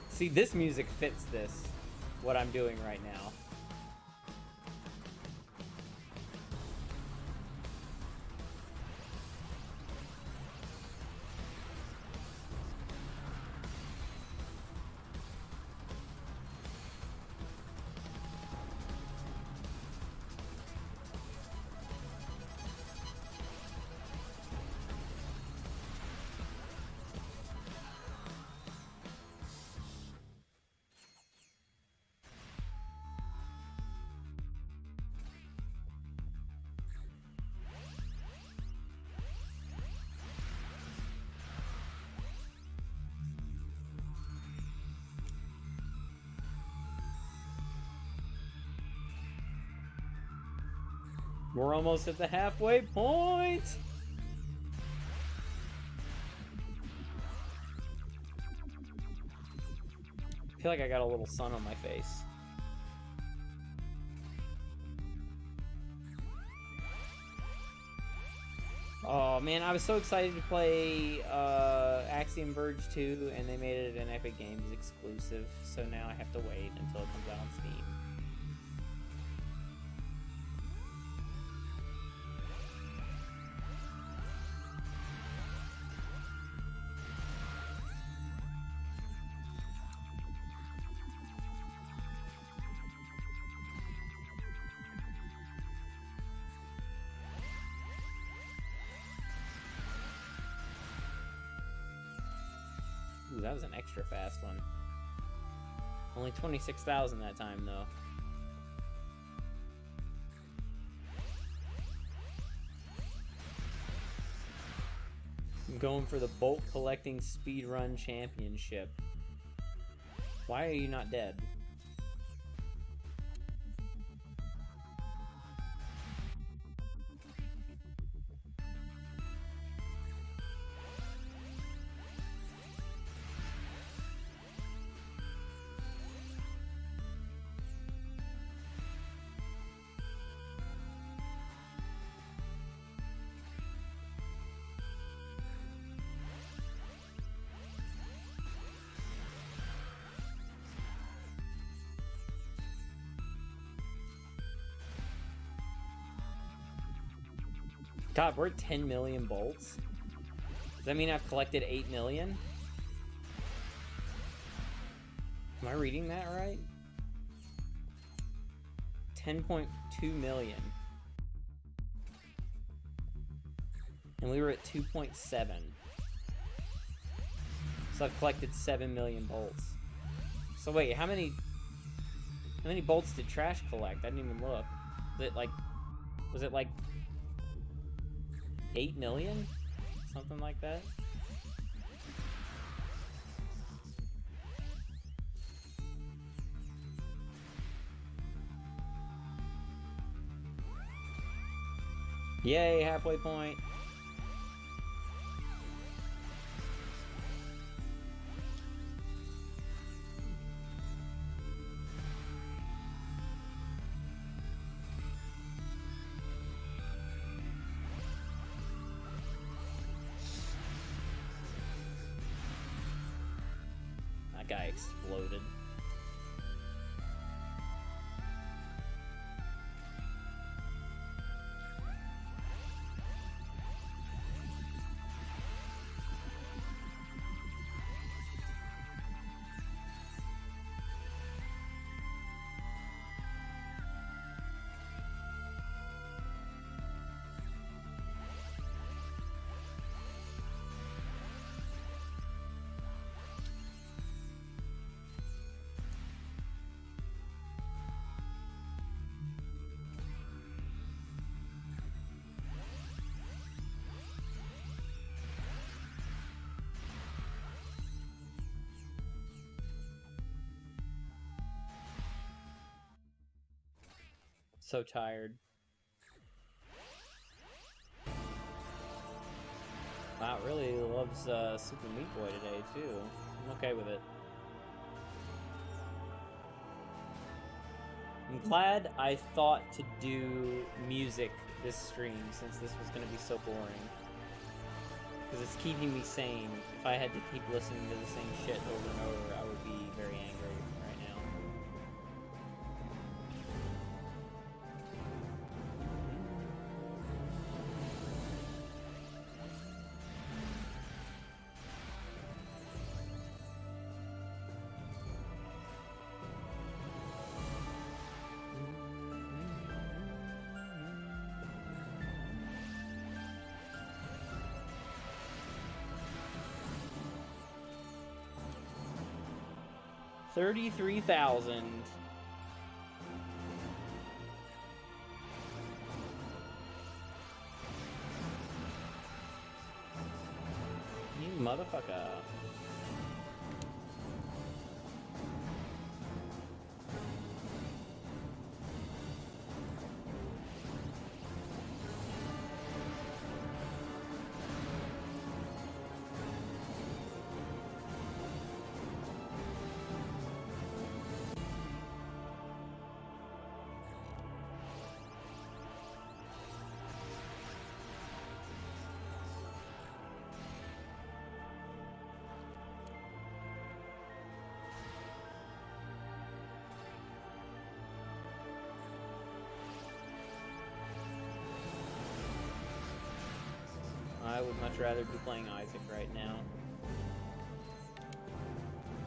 See, this music fits this, what I'm doing right now. We're almost at the halfway point! I feel like I got a little sun on my face. Oh man, I was so excited to play Axiom Verge 2, and they made it an Epic Games exclusive, so now I have to wait until it comes out on Steam. Ooh, that was an extra fast one. Only 26,000 that time, though. I'm going for the Bolt Collecting Speedrun Championship. Why are you not dead? God, we're at 10 million bolts. Does that mean I've collected 8 million? Am I reading that right? 10.2 million. And we were at 2.7. So I've collected 7 million bolts. So wait, how many bolts did Trash collect? I didn't even look. Was it like 8 million? Something like that? Yay, halfway point. That guy exploded. So tired. Wow, really loves Super Meat Boy today, too. I'm okay with it. I'm glad I thought to do music this stream, since this was going to be so boring. Because it's keeping me sane. If I had to keep listening to the same shit over and over, I would be very angry right now. 33,000. You motherfucker. I would much rather be playing Isaac right now.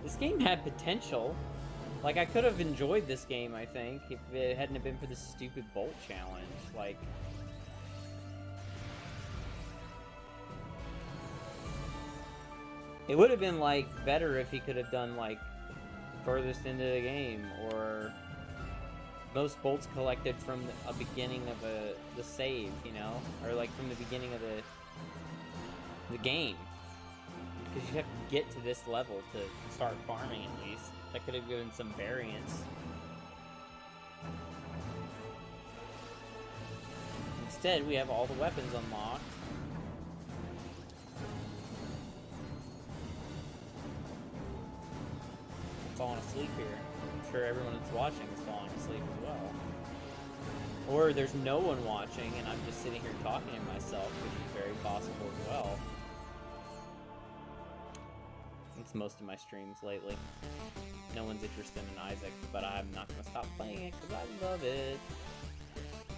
This game had potential. Like, I could have enjoyed this game, I think, if it hadn't have been for the stupid bolt challenge. Like... It would have been, like, better if he could have done, like, furthest into the game, or most bolts collected from a beginning of the save, you know? Or, like, from the beginning of the game. Because you have to get to this level to start farming, at least. That could have given some variance. Instead, we have all the weapons unlocked. Falling asleep here. I'm sure everyone that's watching is falling asleep as well. Or there's no one watching and I'm just sitting here talking to myself, which is very possible as well. It's most of my streams lately. No one's interested in Isaac, but I'm not going to stop playing it because I love it.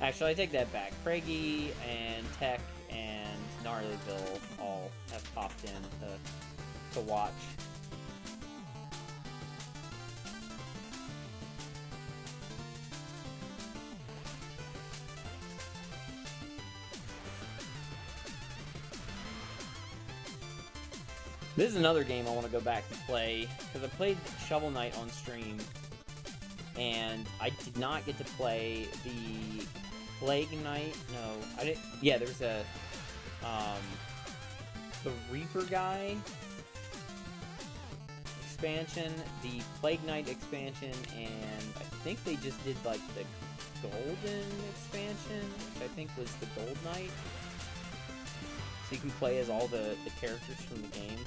Actually, I take that back. Craigie and Tech and Gnarlyville all have popped in to watch. This is another game I want to go back and play, because I played Shovel Knight on stream, and I did not get to play the Plague Knight. No, I didn't. Yeah, there's a the Reaper guy expansion, the Plague Knight expansion, and I think they just did like the Golden expansion, which I think was the Gold Knight. So you can play as all the characters from the game,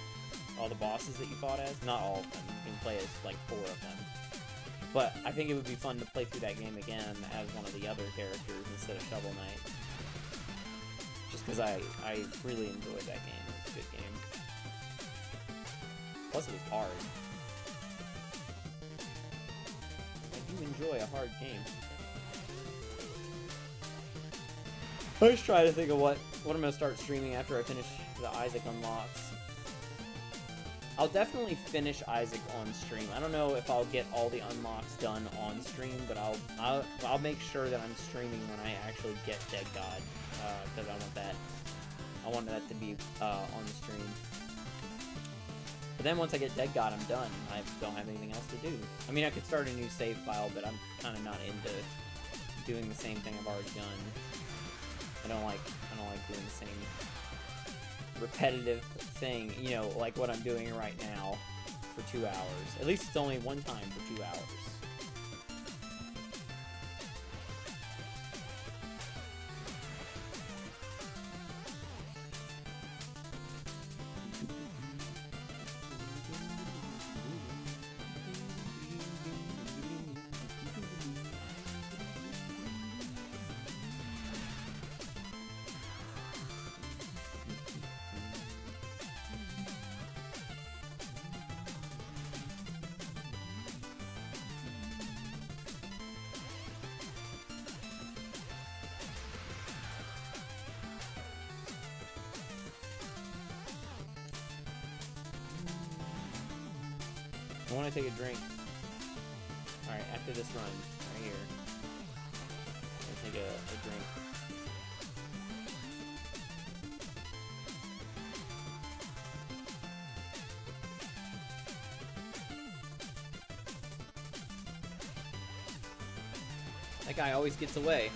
all the bosses that you fought as. Not all of them. You can play as like 4 of them. But I think it would be fun to play through that game again as one of the other characters instead of Shovel Knight. Just because I really enjoyed that game. It was a good game. Plus it was hard. I do enjoy a hard game. I just try to think of what I'm going to start streaming after I finish the Isaac unlocks. I'll definitely finish Isaac on stream. I don't know if I'll get all the unlocks done on stream, but I'll make sure that I'm streaming when I actually get Dead God, because I want that to be on the stream. But then once I get Dead God, I'm done. I don't have anything else to do. I mean, I could start a new save file, but I'm kind of not into doing the same thing I've already done. I don't like doing the same repetitive thing, you know, like what I'm doing right now for 2 hours. At least it's only one time for 2 hours. I want to take a drink. Alright, after this run, right here. I'm gonna take a drink. That guy always gets away.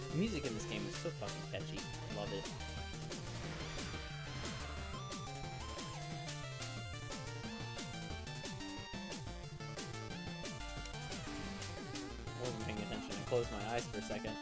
The music in this game is so fucking catchy. Love it. I wasn't paying attention. I closed my eyes for a second.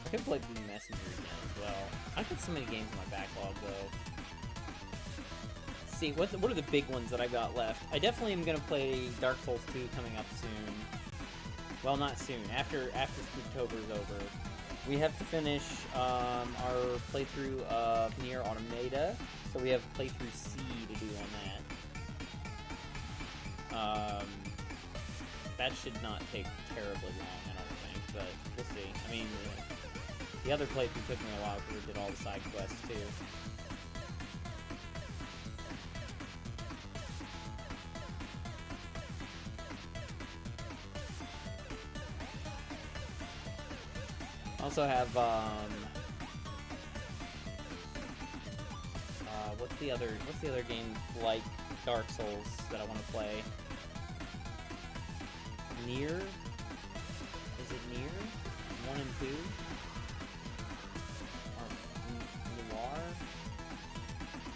I could play Blue Messenger again as well. I've got so many games in my backlog though. Let's see, what are the big ones that I got left? I definitely am gonna play Dark Souls 2 coming up soon. Well, not soon. After Spooktober's over. We have to finish our playthrough of Nier Automata, so we have playthrough C to do on that. That should not take terribly long, I don't think, but we'll see. I mean, the other playthrough took me a while because we did all the side quests too. Also have what's the other game like Dark Souls that I want to play? Nier? Is it Nier? 1 and 2? Or Noir?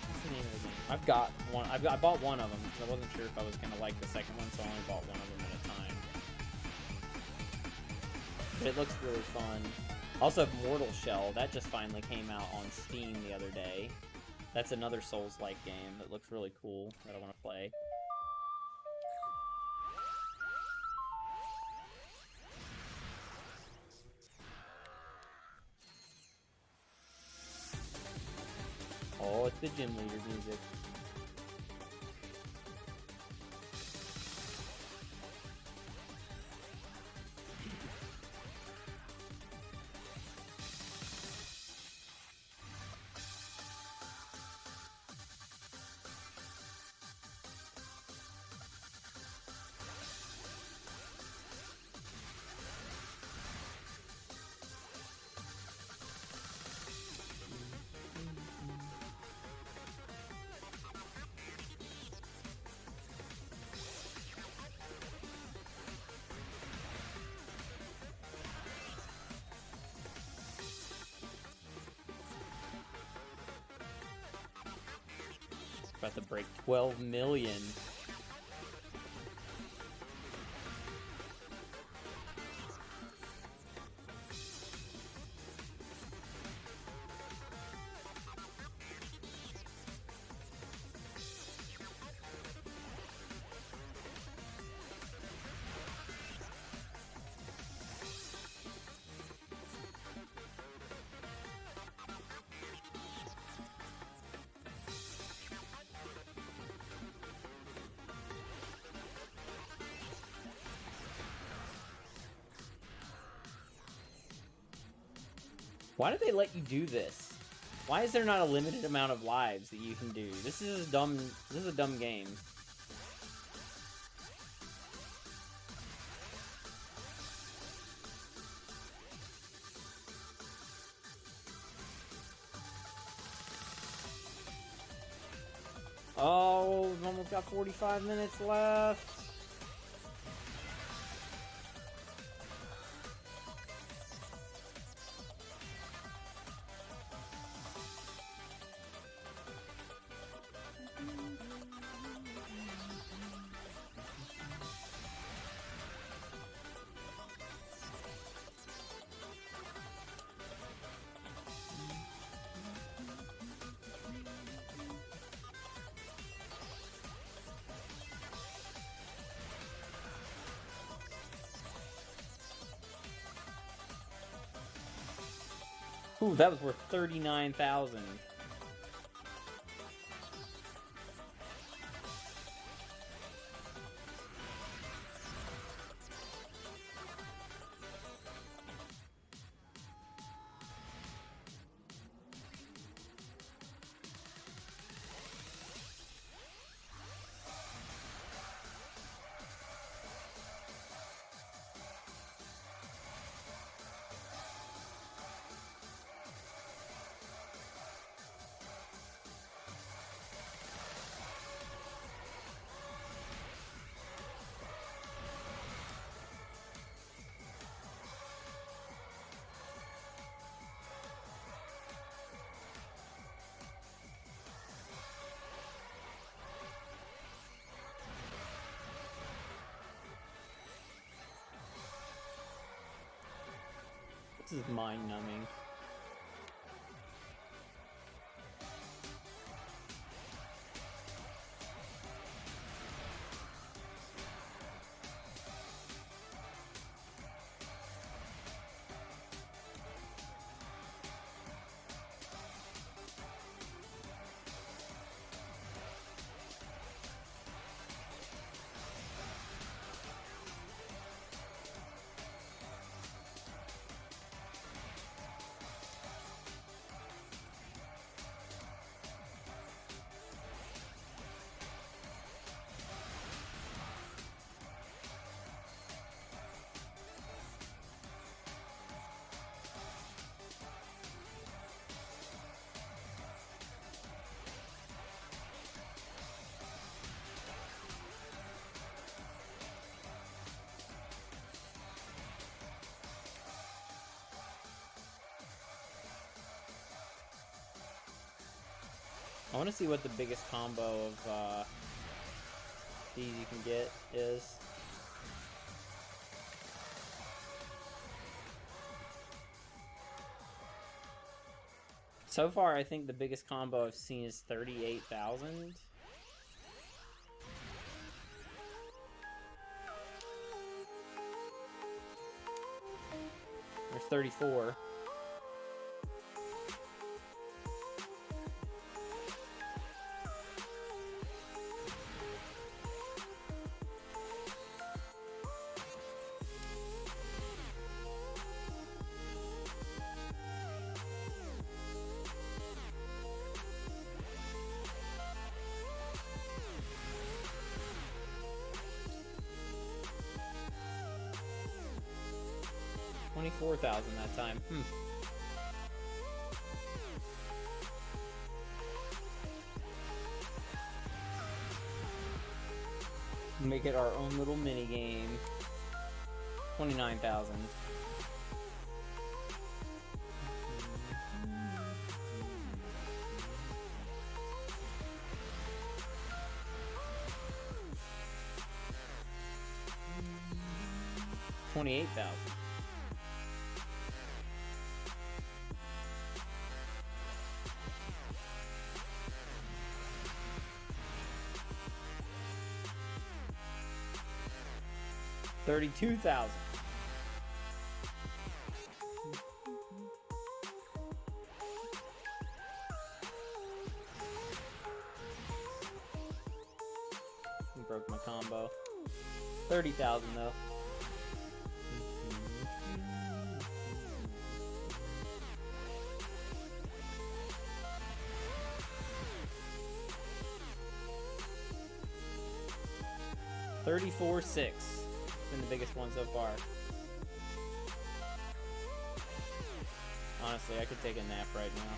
What's the name of the game? I've got one. I bought one of them because I wasn't sure if I was gonna like the second one, so I only bought one of them at a time. But it looks really fun. Also have Mortal Shell. That just finally came out on Steam the other day. That's another Souls-like game that looks really cool that I want to play. Oh, it's the gym leader music. About to break 12 million. Why did they let you do this? Why is there not a limited amount of lives that you can do? This is a dumb game. Oh, we've almost got 45 minutes left. Ooh, that was worth 39,000. This is mind-numbing. I want to see what the biggest combo of these you can get is. So far, I think the biggest combo I've seen is 38,000. There's 34. $24,000 that time. Make it our own little mini game. 29,000. $28,000. $32,000. Broke my combo. 30,000 though. $34,600. Been the biggest one so far. Honestly, I could take a nap right now.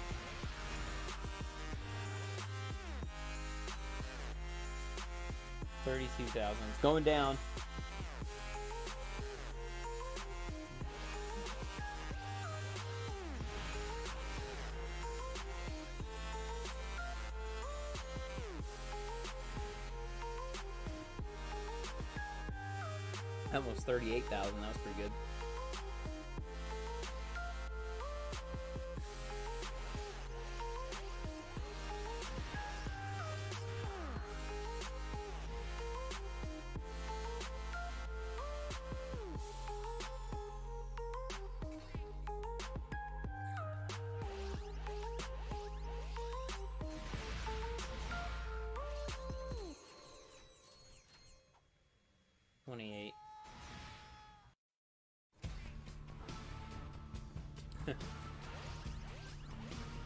$32,000. It's going down. Almost 38,000. That was pretty good. $28,000.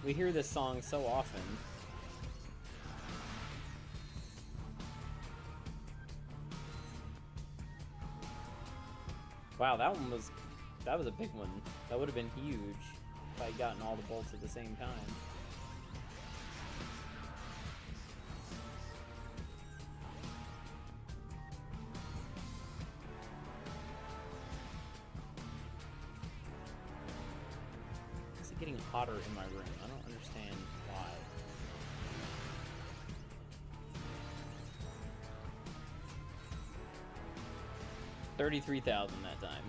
We hear this song so often. Wow, that was a big one. That would have been huge if I'd gotten all the bolts at the same time. Getting hotter in my room. I don't understand why. $33,000 that time.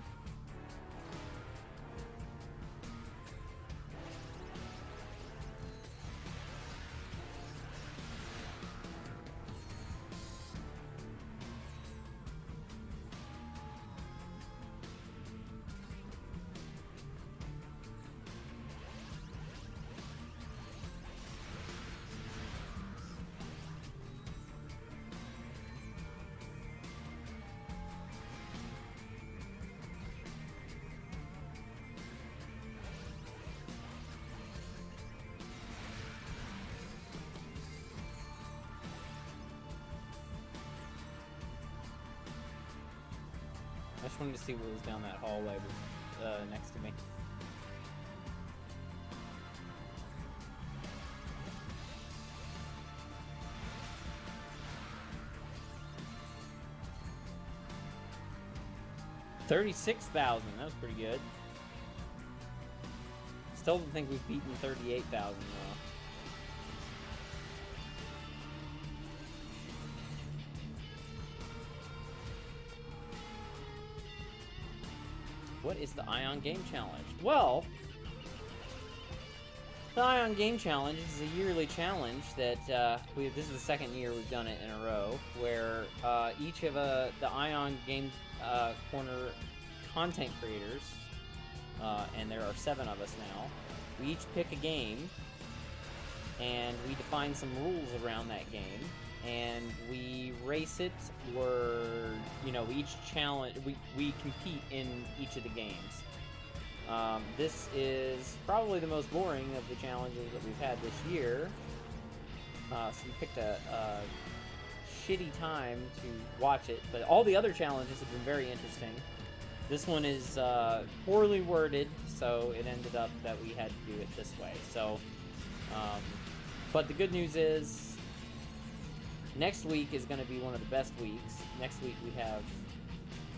I just wanted to see what was down that hallway next to me. $36,000. That was pretty good. Still don't think we've beaten 38,000 though. What is the Ion Game Challenge? Well, the Ion Game Challenge is a yearly challenge that this is the second year we've done it in a row, where each of the Ion Game Corner content creators, and there are 7 of us now, we each pick a game, and we define some rules around that game, and we race it, or, you know, each challenge, we compete in each of the games. This is probably the most boring of the challenges that we've had this year. So we picked a shitty time to watch it, but all the other challenges have been very interesting. This one is poorly worded, so it ended up that we had to do it this way. So, but the good news is, next week is going to be one of the best weeks. Next week we have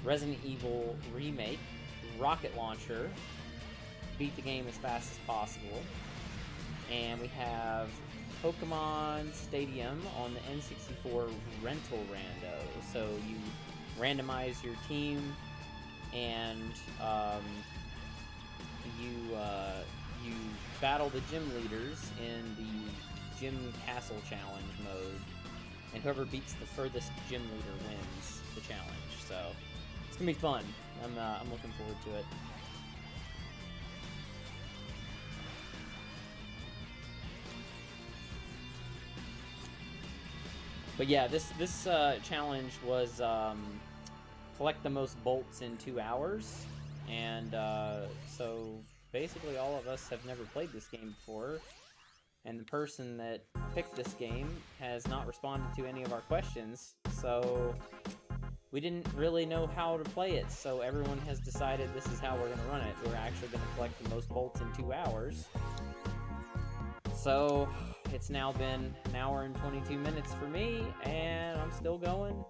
Resident Evil Remake, Rocket Launcher, beat the game as fast as possible, and we have Pokemon Stadium on the N64 rental rando. So you randomize your team, and you battle the gym leaders in the Gym Castle Challenge mode, and whoever beats the furthest gym leader wins the challenge. So it's gonna be fun. I'm looking forward to it. But yeah, this challenge was collect the most bolts in 2 hours, and so basically all of us have never played this game before, and the person that picked this game has not responded to any of our questions, so we didn't really know how to play it, so everyone has decided this is how we're going to run it. We're actually going to collect the most bolts in 2 hours. So it's now been an hour and 22 minutes for me, and I'm still going.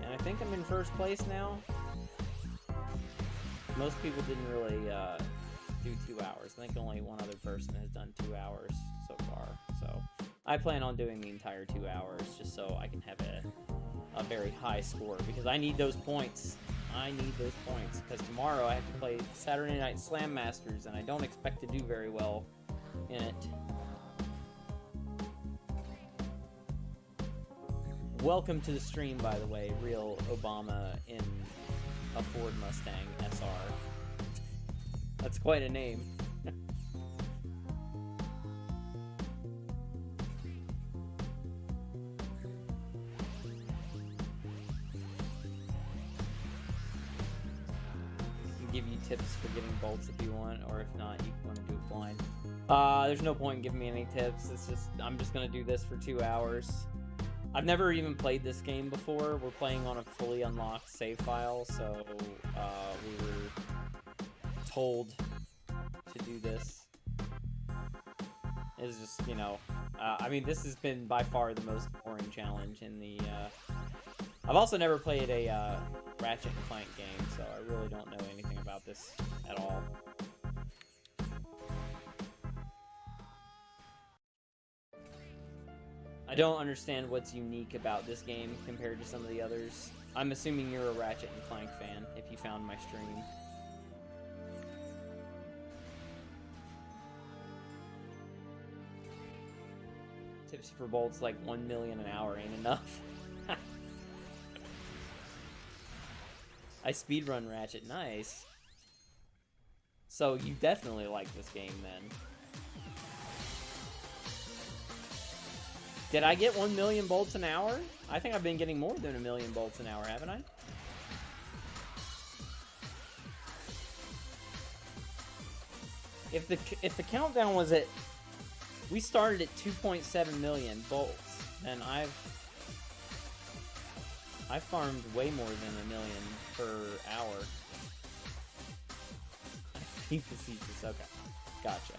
And I think I'm in first place now. Most people didn't really do 2 hours. I think only one other person has done 2 hours so far. So I plan on doing the entire 2 hours just so I can have a very high score, because I need those points. I need those points, because tomorrow I have to play Saturday Night Slam Masters, and I don't expect to do very well in it. Welcome to the stream, by the way, Real Obama in a Ford Mustang SR. That's quite a name. Give you tips for getting bolts if you want, or if not, you want to do it blind. There's no point in giving me any tips. It's just, I'm just gonna do this for 2 hours. I've never even played this game before. We're playing on a fully unlocked save file, so we were told to do this. It's just, you know, I mean, this has been by far the most boring challenge in the, I've also never played a Ratchet Clank game, so I really don't know anything about this at all. I don't understand what's unique about this game compared to some of the others. I'm assuming you're a Ratchet and Clank fan if you found my stream. Tips for bolts like 1 million an hour ain't enough. I speedrun Ratchet, nice. So you definitely like this game then. Did I get 1 million bolts an hour? I think I've been getting more than 1 million bolts an hour, haven't I? If the countdown was at, we started at 2.7 million bolts, then I've farmed way more than 1 million per hour. Be facetious, okay. Gotcha.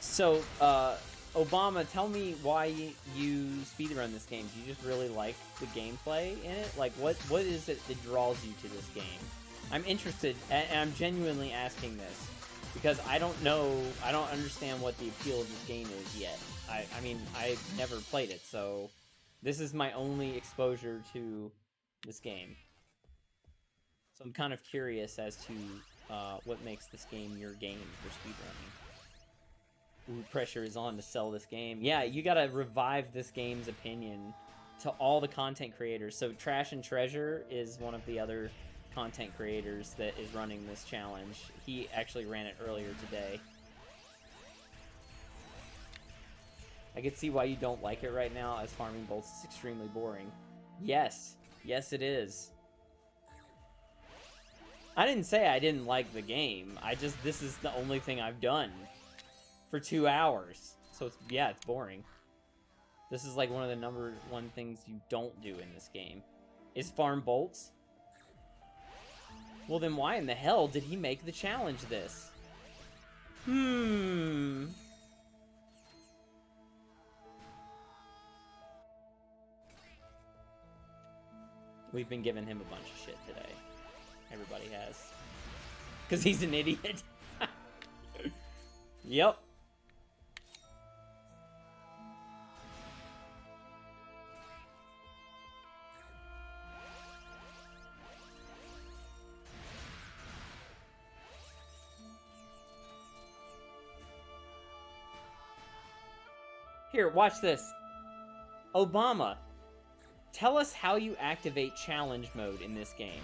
So, Obama, tell me why you speedrun this game. Do you just really like the gameplay in it? Like, what is it that draws you to this game? I'm interested, and I'm genuinely asking this, because I don't know, I don't understand what the appeal of this game is yet. I mean, I've never played it, so this is my only exposure to this game. So I'm kind of curious as to what makes this game your game for speedrunning. Ooh, pressure is on to sell this game. Yeah, you gotta revive this game's opinion to all the content creators. So Trash and Treasure is one of the other content creators that is running this challenge. He actually ran it earlier today. I can see why you don't like it right now, as farming bolts is extremely boring. Yes. Yes, it is. I didn't say I didn't like the game. This is the only thing I've done for 2 hours. So it's, yeah, it's boring. This is like one of the number one things you don't do in this game. Is farm bolts? Well, then why in the hell did he make the challenge this? We've been giving him a bunch of shit today. Everybody has. Because he's an idiot. Yep. Here, watch this. Obama, tell us how you activate challenge mode in this game.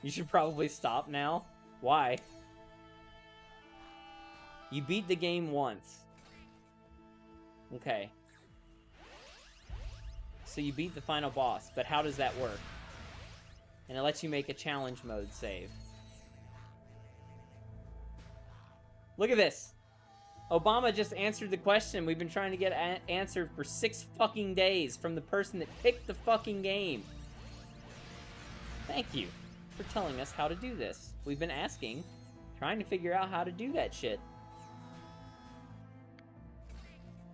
You should probably stop now. Why? You beat the game once. Okay. So you beat the final boss, but how does that work? And it lets you make a challenge mode save. Look at this. Obama just answered the question we've been trying to get answered for 6 fucking days from the person that picked the fucking game. Thank you for telling us how to do this. We've been asking, trying to figure out how to do that shit.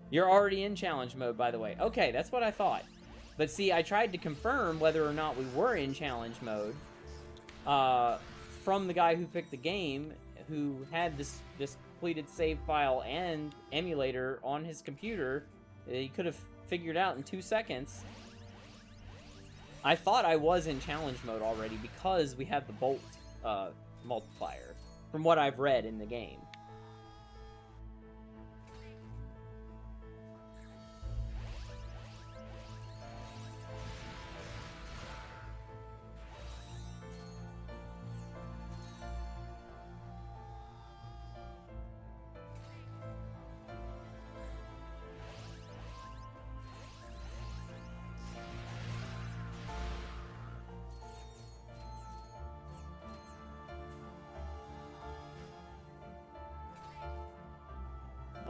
You're already in challenge mode, by the way. Okay, that's what I thought. But see, I tried to confirm whether or not we were in challenge mode from the guy who picked the game, who had this completed save file and emulator on his computer. He could have figured out in 2 seconds. I thought I was in challenge mode already because we have the bolt multiplier, from what I've read in the game.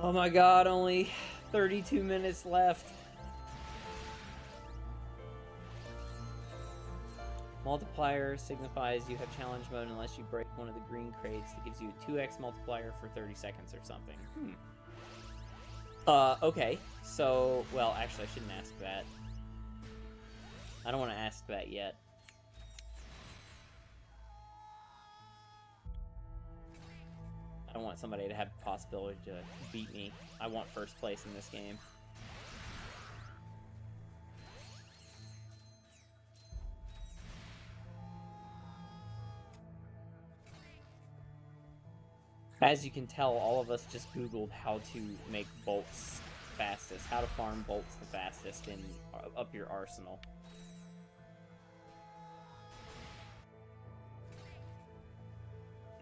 Oh my god, only 32 minutes left. Multiplier signifies you have challenge mode unless you break one of the green crates that gives you a 2x multiplier for 30 seconds or something. Okay. So, well, actually, I shouldn't ask that. I don't want to ask that yet. I don't want somebody to have the possibility to beat me. I want first place in this game. As you can tell, all of us just Googled how to make bolts fastest, how to farm bolts the fastest in up your arsenal.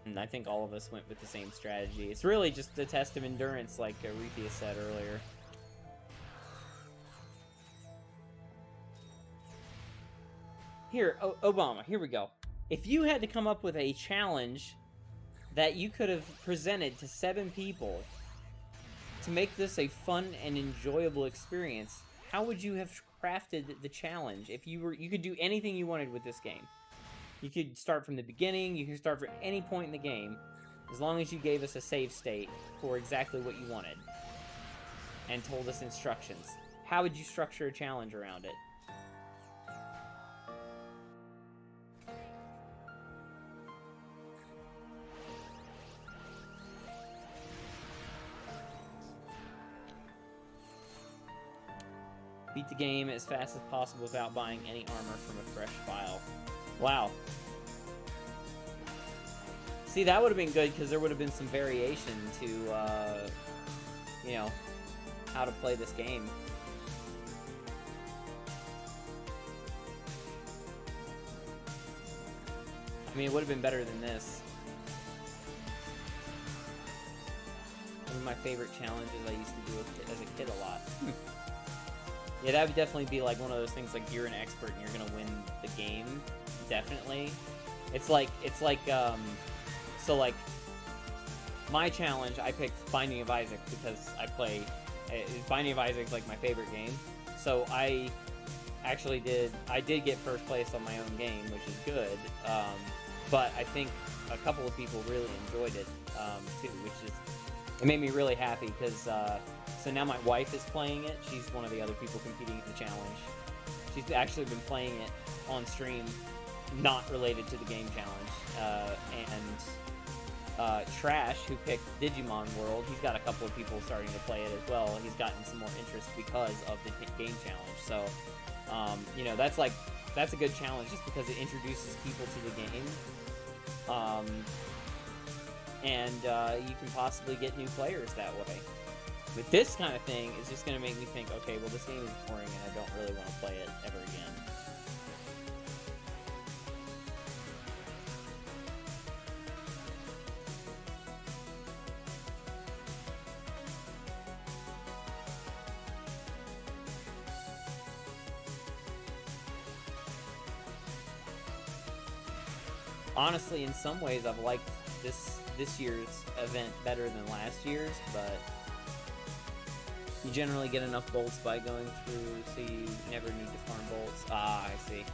And I think all of us went with the same strategy. It's really just a test of endurance, like Arethius said earlier. Here, Obama, here we go. If you had to come up with a challenge that you could have presented to 7 people to make this a fun and enjoyable experience, how would you have crafted the challenge if you could do anything you wanted with this game? You could start from the beginning, you can start from any point in the game, as long as you gave us a save state for exactly what you wanted, and told us instructions. How would you structure a challenge around it? Beat the game as fast as possible without buying any armor from a fresh file. Wow. See, that would have been good because there would have been some variation to, you know, how to play this game. I mean, it would have been better than this. One of my favorite challenges I used to do as a kid a lot. Yeah, that would definitely be like one of those things like you're an expert and you're gonna win the game. Definitely. It's like, so like, my challenge, I picked Binding of Isaac because Binding of Isaac's like my favorite game. So I did get first place on my own game, which is good. But I think a couple of people really enjoyed it, too, it made me really happy because, so now my wife is playing it. She's one of the other people competing in the challenge. She's actually been playing it on stream, not related to the game challenge. Trash, who picked Digimon World, he's got a couple of people starting to play it as well, and he's gotten some more interest because of the game challenge. So, you know, that's a good challenge just because it introduces people to the game. And you can possibly get new players that way. With this kind of thing, it's just going to make me think, okay, well, this game is boring and I don't really want to play it ever again. Honestly, in some ways, I've liked this year's event better than last year's, but you generally get enough bolts by going through, so you never need to farm bolts. Ah, I see.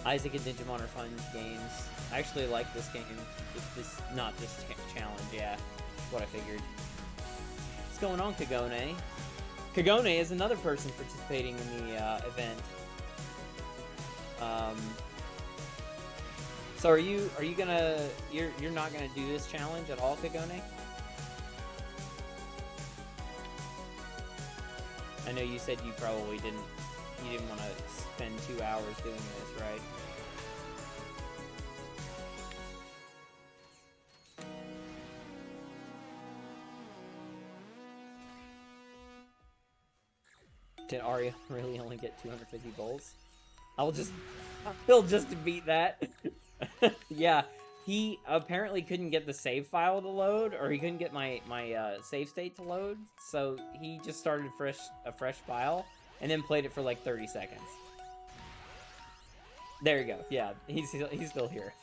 Isaac and Digimon are fun games. I actually like this game. Not this challenge, yeah. That's what I figured. What's going on, Kagone? Kagone is another person participating in the event. So are you gonna, you're not gonna do this challenge at all, Kagone? I know you said you probably didn't want to spend 2 hours doing this, right? Did Arya really only get 250 bolts? He'll just beat that. Yeah, he apparently couldn't get the save file to load, or he couldn't get my save state to load, so he just started a fresh file, and then played it for like 30 seconds. There you go. Yeah, he's still here.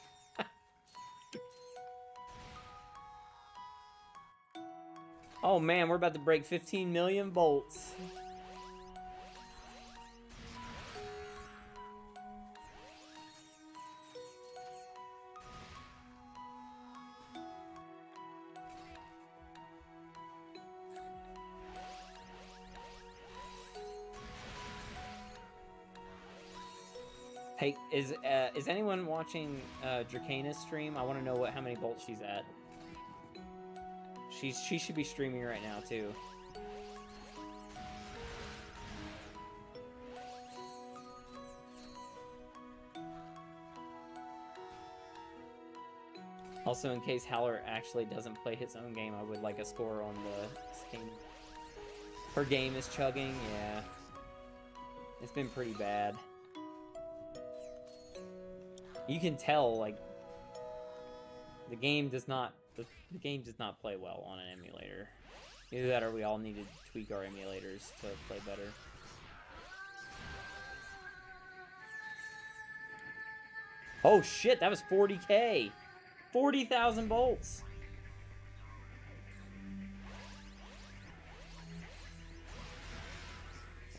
Oh man, we're about to break 15 million bolts. Hey, is anyone watching Dracana's stream? I want to know how many bolts she's at. She should be streaming right now too. Also, in case Howler actually doesn't play his own game, I would like a score on the game. Her game is chugging, yeah. It's been pretty bad. You can tell, like, the game does not play well on an emulator. Either that or we all need to tweak our emulators to play better. Oh shit, that was 40k! 40,000 bolts!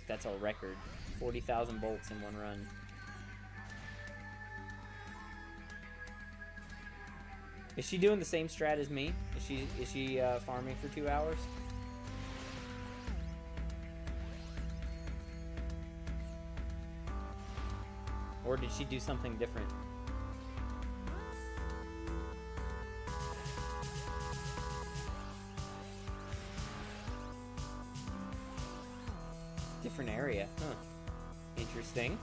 That's a record. 40,000 bolts in one run. Is she doing the same strat as me? Is she farming for 2 hours? Or did she do something different? Different area, huh? Interesting.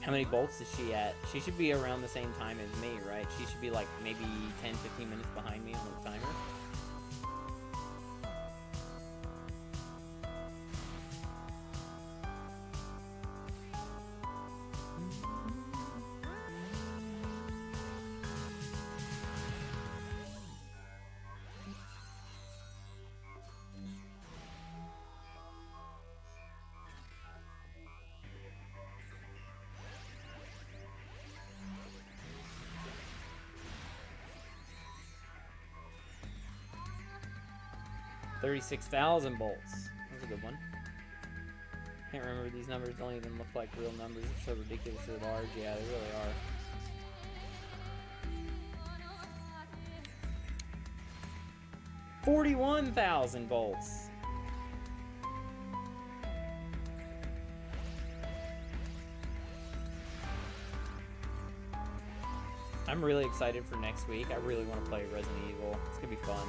How many bolts is she at? She should be around the same time as me, right? She should be like maybe 10, 15 minutes behind me on the timer. $36,000 bolts. That was a good one. Can't remember, these numbers don't even look like real numbers. They're so ridiculously large. Yeah, they really are. $41,000 bolts. I'm really excited for next week. I really want to play Resident Evil. It's gonna be fun.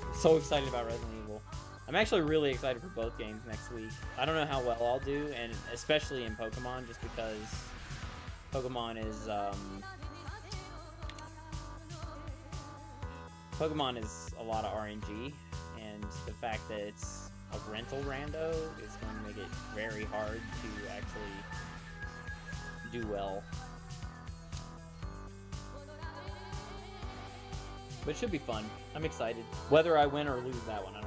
I'm so excited about Resident Evil. I'm actually really excited for both games next week. I don't know how well I'll do, and especially in Pokemon, just because Pokemon is a lot of RNG, and the fact that it's a rental rando is going to make it very hard to actually do well. But it should be fun. I'm excited. Whether I win or lose that one, I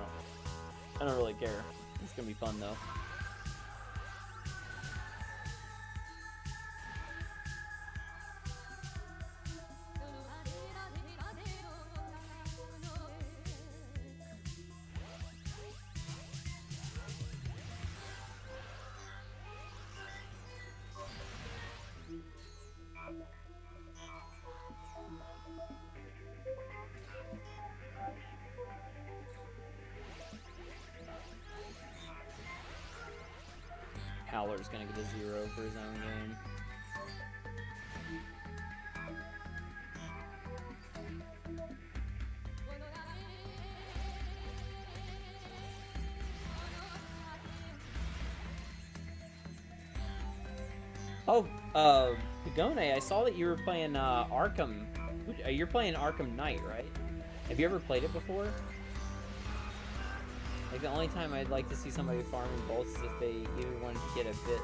don't really care. It's gonna be fun though. Howler's gonna get a 0 for his own game. Oh, Pagone, I saw that you were playing Arkham. You're playing Arkham Knight, right? Have you ever played it before? Like, the only time I'd like to see somebody farming bolts is if they either wanted to get a bit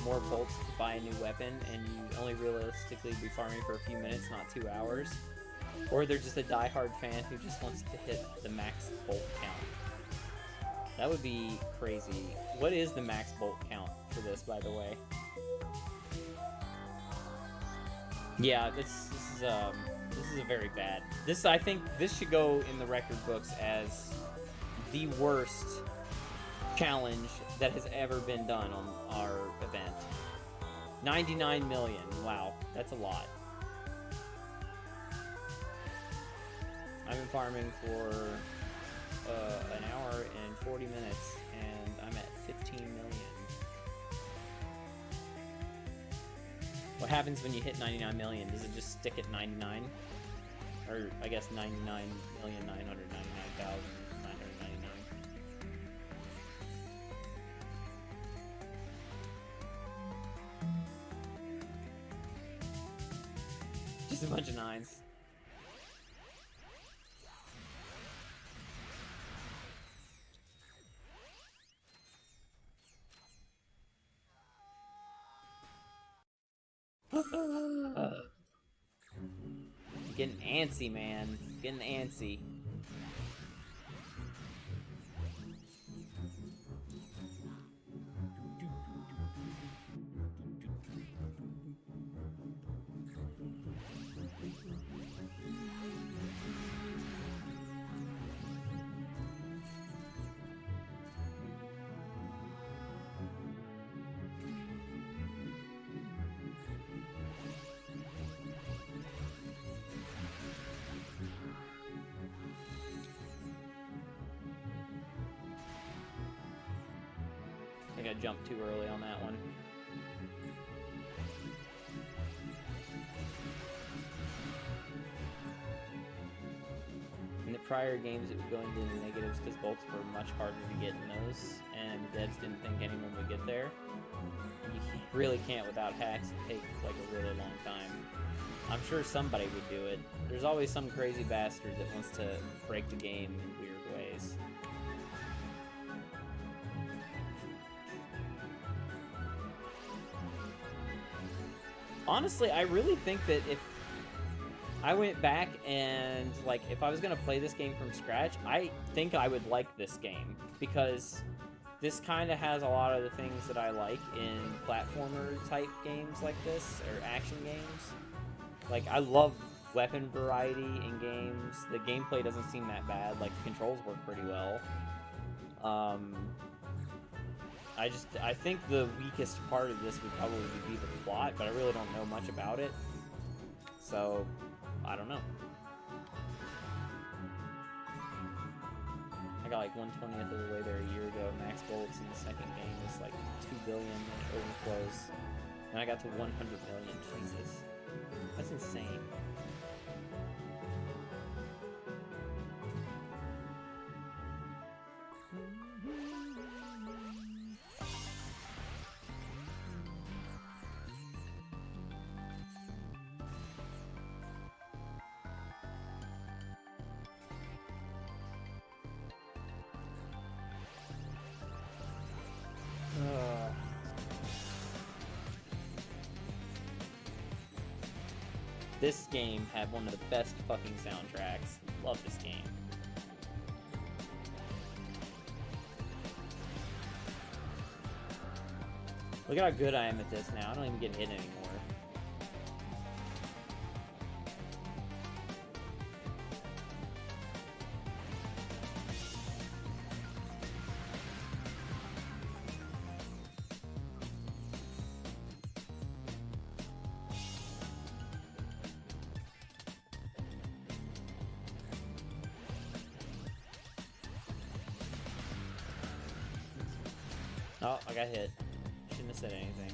more bolts to buy a new weapon, and you only realistically be farming for a few minutes, not 2 hours. Or they're just a die-hard fan who just wants to hit the max bolt count. That would be crazy. What is the max bolt count for this, by the way? Yeah, this is a very bad. I think this should go in the record books as the worst challenge that has ever been done on our event. 99 million. Wow, that's a lot. I've been farming for an hour and 40 minutes, and I'm at 15 million. What happens when you hit 99 million? Does it just stick at 99? Or, I guess, 99,999,999. Just a bunch of 9s. Getting antsy, man. Getting antsy. I think I jumped too early on that one. prior games, it would go into the negatives because bolts were much harder to get in those, and devs didn't think anyone would get there. You really can't without hacks. It take like a really long time. I'm sure somebody would do it. There's always some crazy bastard that wants to break the game in weird ways. Honestly, I really think that if I went back and, like, if I was going to play this game from scratch, I think I would like this game, because this kind of has a lot of the things that I like in platformer-type games like this, or action games. Like, I love weapon variety in games. The gameplay doesn't seem that bad. Like, the controls work pretty well. I think the weakest part of this would probably be the plot, but I really don't know much about it. So, I don't know. I got like 1/20th of the way there a year ago. Max bullets in the second game was like 2 billion and it overflows. And I got to 100 million. Jesus. That's insane. This game had one of the best fucking soundtracks. Love this game. Look at how good I am at this now. I don't even get hit anymore. Oh, I got hit. Shouldn't have said anything.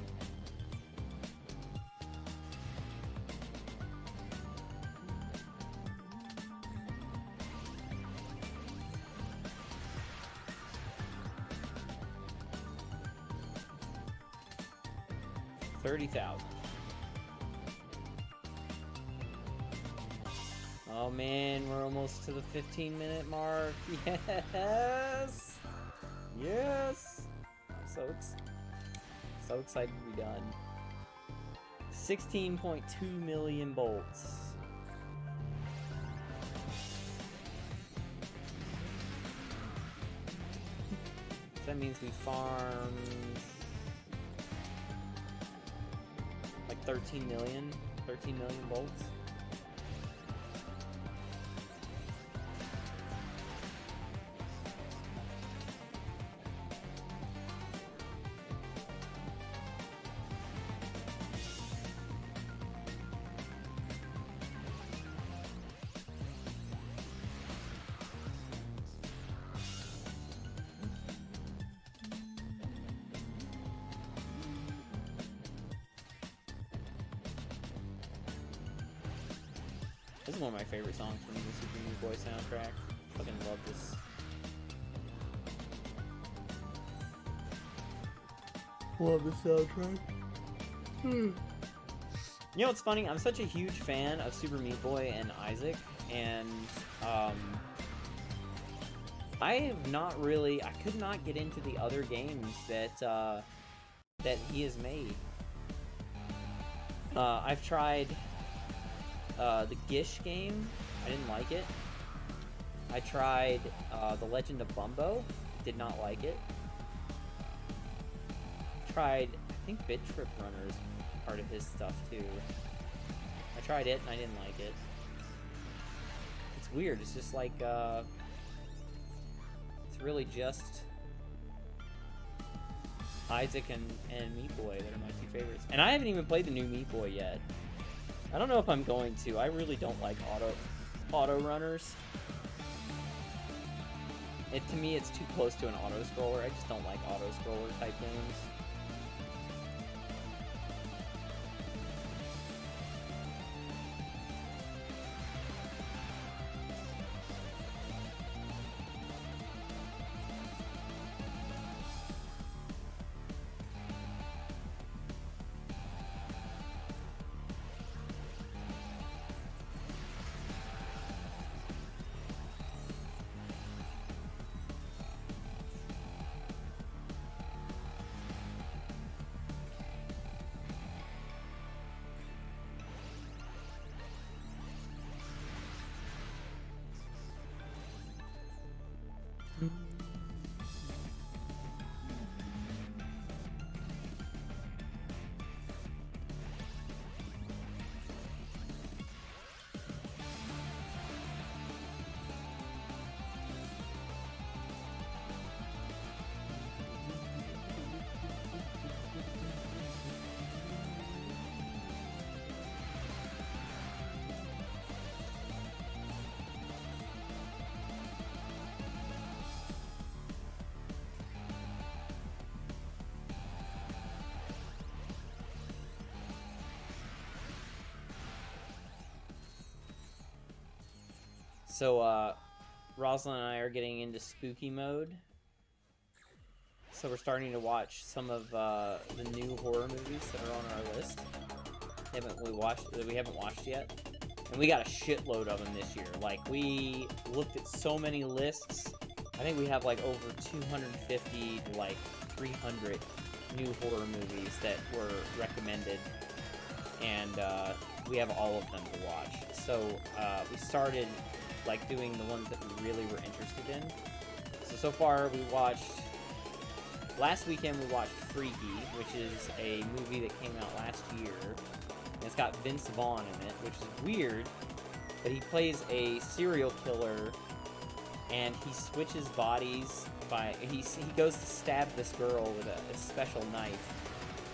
$30,000. Oh man, we're almost to the 15-minute mark. Yes! Yes! So excited to be done. 16.2 million bolts. That means we farmed like 13 million bolts. This is one of my favorite songs from the Super Meat Boy soundtrack. Fucking love this. Love this soundtrack. You know what's funny? I'm such a huge fan of Super Meat Boy and Isaac, and I have not really. I could not get into the other games that that he has made. I've tried the Gish game. I didn't like it. I tried The Legend of Bumbo. Did not like it. Tried, I think Bit Trip Runner is part of his stuff too. I tried it and I didn't like it. It's weird. It's just like it's really just Isaac and Meat Boy that are my two favorites. And I haven't even played the new Meat Boy yet. I don't know if I'm going to. I really don't like auto runners. To me, it's too close to an auto scroller. I just don't like auto scroller type games. So, Rosalind and I are getting into spooky mode. So we're starting to watch some of the new horror movies that are on our list. We haven't watched yet. And we got a shitload of them this year. Like, we looked at so many lists. I think we have, like, over 250 to, like, 300 new horror movies that were recommended. And, we have all of them to watch. So, we started, like, doing the ones that we really were interested in. So far, we watched... Last weekend, we watched Freaky, which is a movie that came out last year. And it's got Vince Vaughn in it, which is weird, but he plays a serial killer, and he switches bodies by... He goes to stab this girl with a special knife,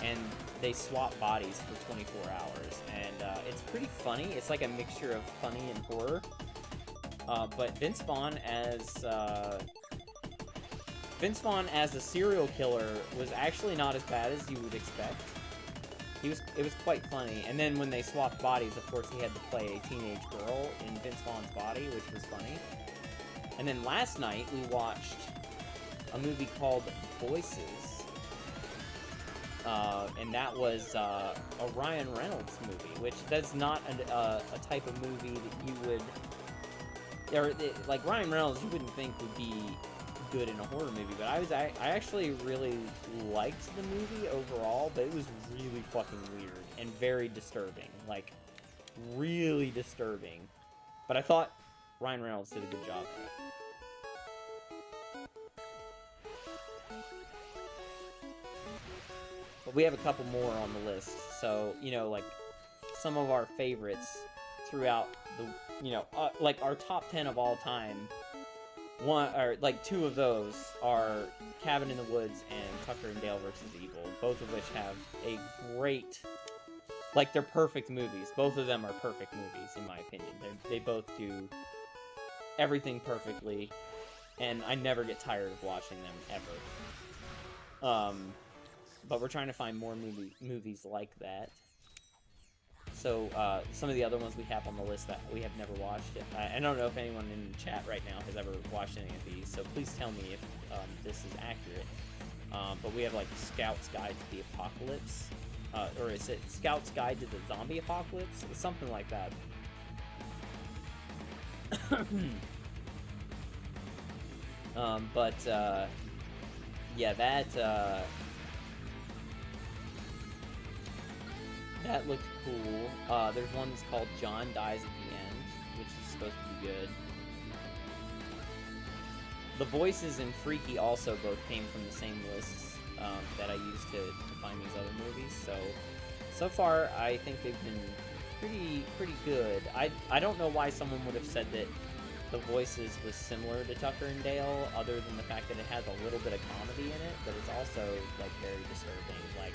and they swap bodies for 24 hours. And it's pretty funny. It's like a mixture of funny and horror. But Vince Vaughn as a serial killer was actually not as bad as you would expect. It was quite funny. And then when they swapped bodies, of course, he had to play a teenage girl in Vince Vaughn's body, which was funny. And then last night, we watched a movie called Voices. And that was a Ryan Reynolds movie, which that's not a type of movie that you would... like, Ryan Reynolds, you wouldn't think would be good in a horror movie, but I actually really liked the movie overall, but it was really fucking weird and very disturbing, like really disturbing. But I thought Ryan Reynolds did a good job. But we have a couple more on the list, so you know, like some of our favorites throughout the, you know, like our top 10 of all time. Two of those are Cabin in the Woods and Tucker and Dale vs. Evil, both of which have a great, like, they're perfect movies. Both of them are perfect movies, in my opinion. They both do everything perfectly, and I never get tired of watching them, ever. But we're trying to find more movies like that. So, some of the other ones we have on the list that we have never watched. I don't know if anyone in the chat right now has ever watched any of these, so please tell me if this is accurate. But we have, like, Scout's Guide to the Apocalypse. Or is it Scout's Guide to the Zombie Apocalypse? It's something like that. Yeah, that looked cool. There's one that's called John Dies at the End, which is supposed to be good. The Voices and Freaky also both came from the same lists that I used to find these other movies. So far, I think they've been pretty good. I don't know why someone would have said that The Voices was similar to Tucker and Dale, other than the fact that it has a little bit of comedy in it, but it's also, like, very disturbing. Like,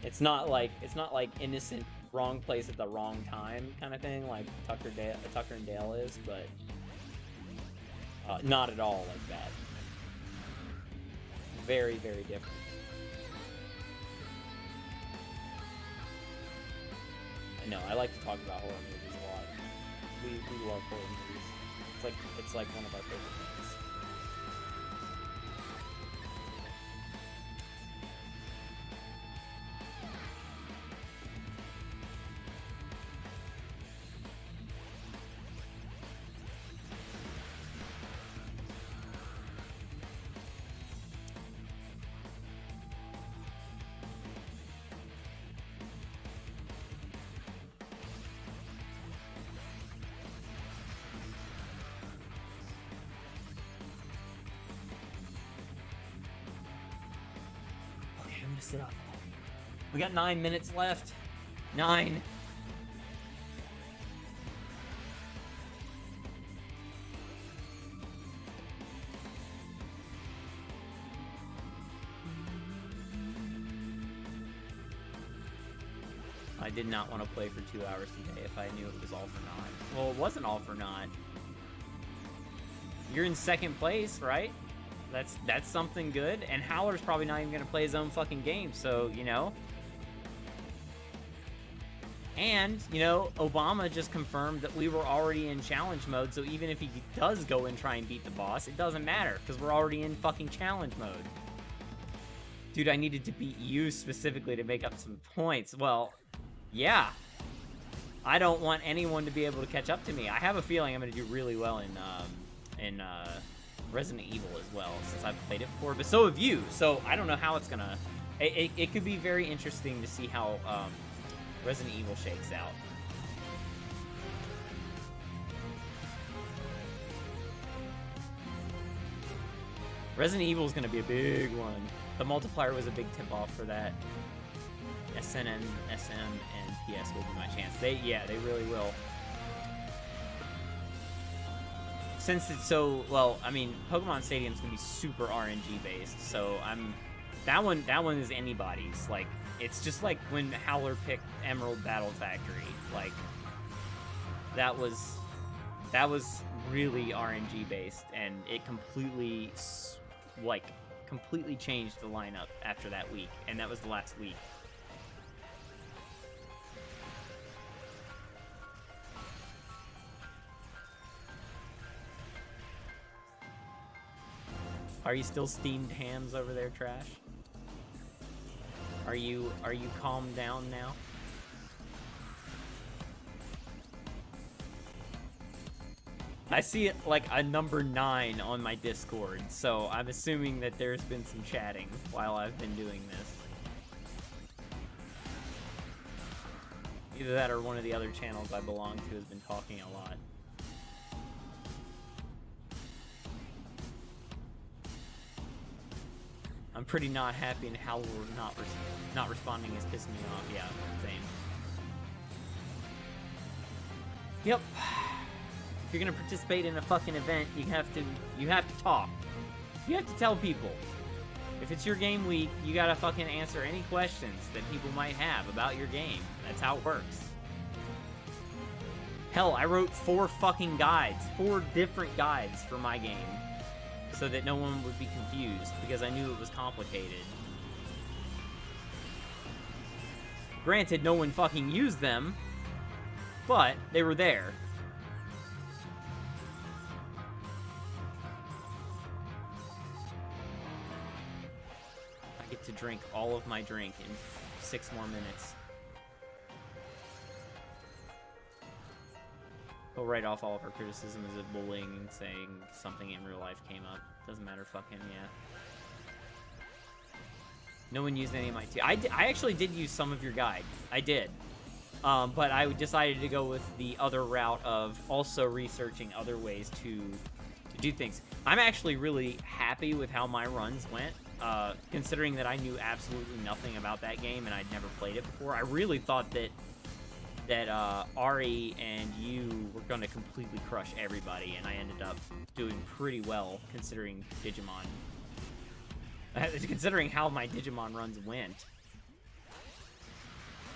it's not like innocent wrong place at the wrong time kind of thing, like Tucker and Dale is, but not at all like that. Very, very different. No, I like to talk about horror movies a lot. We love horror movies. It's like one of our favorite things. Sit up. We got 9 minutes left. 9. I did not want to play for 2 hours today if I knew it was all for naught. Well, it wasn't all for naught. You're in second place, right? That's something good, and Howler's probably not even gonna play his own fucking game, so, you know. And, you know, Obama just confirmed that we were already in challenge mode, so even if he does go and try and beat the boss, it doesn't matter, because we're already in fucking challenge mode. Dude, I needed to beat you specifically to make up some points. Well, yeah. I don't want anyone to be able to catch up to me. I have a feeling I'm going to do really well in Resident Evil as well, since I've played it before, but so have you, so I don't know how it's going to... It could be very interesting to see how... Resident Evil shakes out. Resident Evil is going to be a big one. The multiplier was a big tip-off for that. SNN, SM, and PS will be my chance. They really will. Since it's so, well, I mean, Pokemon Stadium's going to be super RNG based, so that one is anybody's. Like, it's just like when Howler picked Emerald Battle Factory. Like, that was really RNG based, and it completely changed the lineup after that week, and that was the last week. Are you still steamed hams over there, Trash? Are you calmed down now? I see it like a number 9 on my Discord, so I'm assuming that there's been some chatting while I've been doing this. Either that or one of the other channels I belong to has been talking a lot. I'm pretty not happy, and how we're not responding is pissing me off. Yeah, same. Yep. If you're gonna participate in a fucking event, you have to talk. You have to tell people. If it's your game week, you gotta fucking answer any questions that people might have about your game. That's how it works. Hell, I wrote 4 fucking guides, 4 different guides for my game, so that no one would be confused, because I knew it was complicated. Granted, no one fucking used them, but they were there. I get to drink all of my drink in 6 more minutes. He'll write off all of her criticisms as bullying and saying something in real life came up. Doesn't matter, fuck him, yeah. No one used any of my... I actually did use some of your guide. I did. But I decided to go with the other route of also researching other ways to do things. I'm actually really happy with how my runs went, considering that I knew absolutely nothing about that game and I'd never played it before. I really thought that Ari and you were going to completely crush everybody, and I ended up doing pretty well considering Digimon. Considering how my Digimon runs went.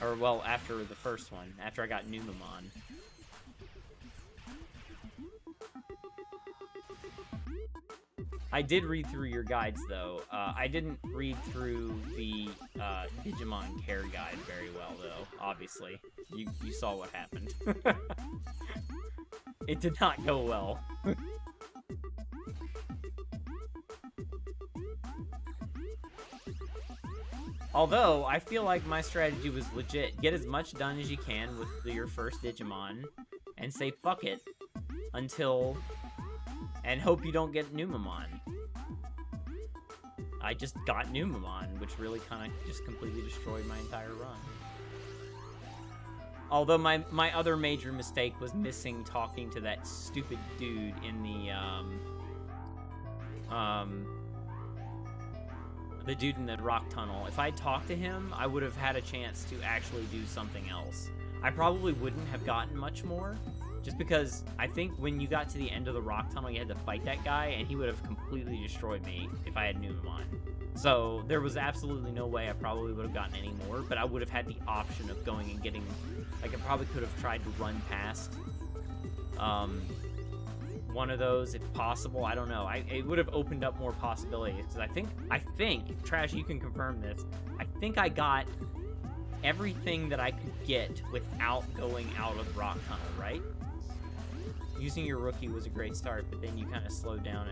Or, well, after the first one, after I got Numemon. I did read through your guides, though. I didn't read through the Digimon care guide very well, though, obviously. You saw what happened. It did not go well. Although, I feel like my strategy was legit. Get as much done as you can with your first Digimon, and say fuck it until... and hope you don't get Numemon. I just got Numemon, which really kind of just completely destroyed my entire run. Although my other major mistake was missing talking to that stupid dude in the dude in the rock tunnel. If I talked to him, I would have had a chance to actually do something else. I probably wouldn't have gotten much more, just because I think when you got to the end of the rock tunnel, you had to fight that guy, and he would have completely destroyed me if I had Numemon. So there was absolutely no way I probably would have gotten any more, but I would have had the option of going and getting... like, I probably could have tried to run past one of those if possible. I don't know. It would have opened up more possibilities, because I think, Trash, you can confirm this, I think I got everything that I could get without going out of Rock Tunnel, right? Using your rookie was a great start, but then you kind of slowed down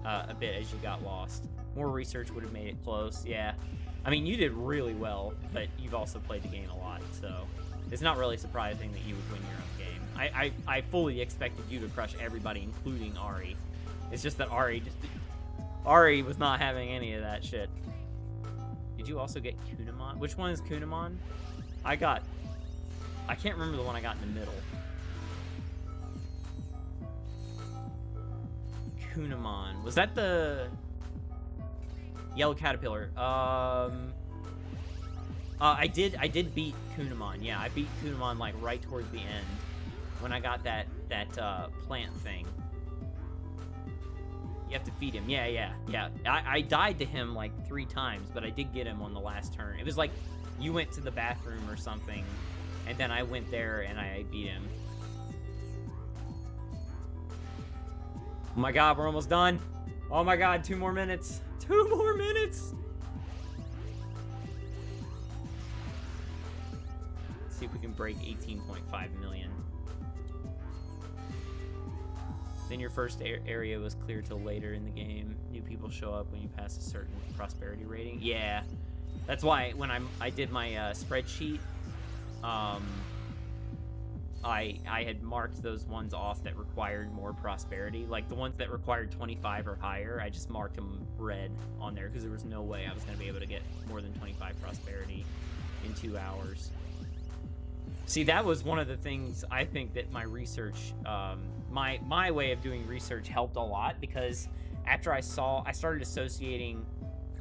a bit as you got lost. More research would have made it close, yeah. I mean, you did really well, but you've also played the game a lot, so it's not really surprising that you would win your own game. I fully expected you to crush everybody, including Ari. It's just that Ari was not having any of that shit. Did you also get Kunamon? Which one is Kunamon? I can't remember the one I got in the middle. Kunamon. Was that the Yellow Caterpillar? I did beat Kunamon. Yeah, I beat Kunamon like right towards the end when I got that plant thing. You have to feed him. Yeah. I died to him like 3 times, but I did get him on the last turn. It was like you went to the bathroom or something, and then I went there and I beat him. Oh my god, we're almost done. Oh my god, 2 more minutes. 2 more minutes. Let's see if we can break 18.5 million. Then your first area was clear till later in the game. New people show up when you pass a certain prosperity rating. Yeah, that's why when I did my spreadsheet, I had marked those ones off that required more prosperity. Like the ones that required 25 or higher, I just marked them red on there because there was no way I was going to be able to get more than 25 prosperity in 2 hours. See, that was one of the things I think that my research, my way of doing research helped a lot, because after I started associating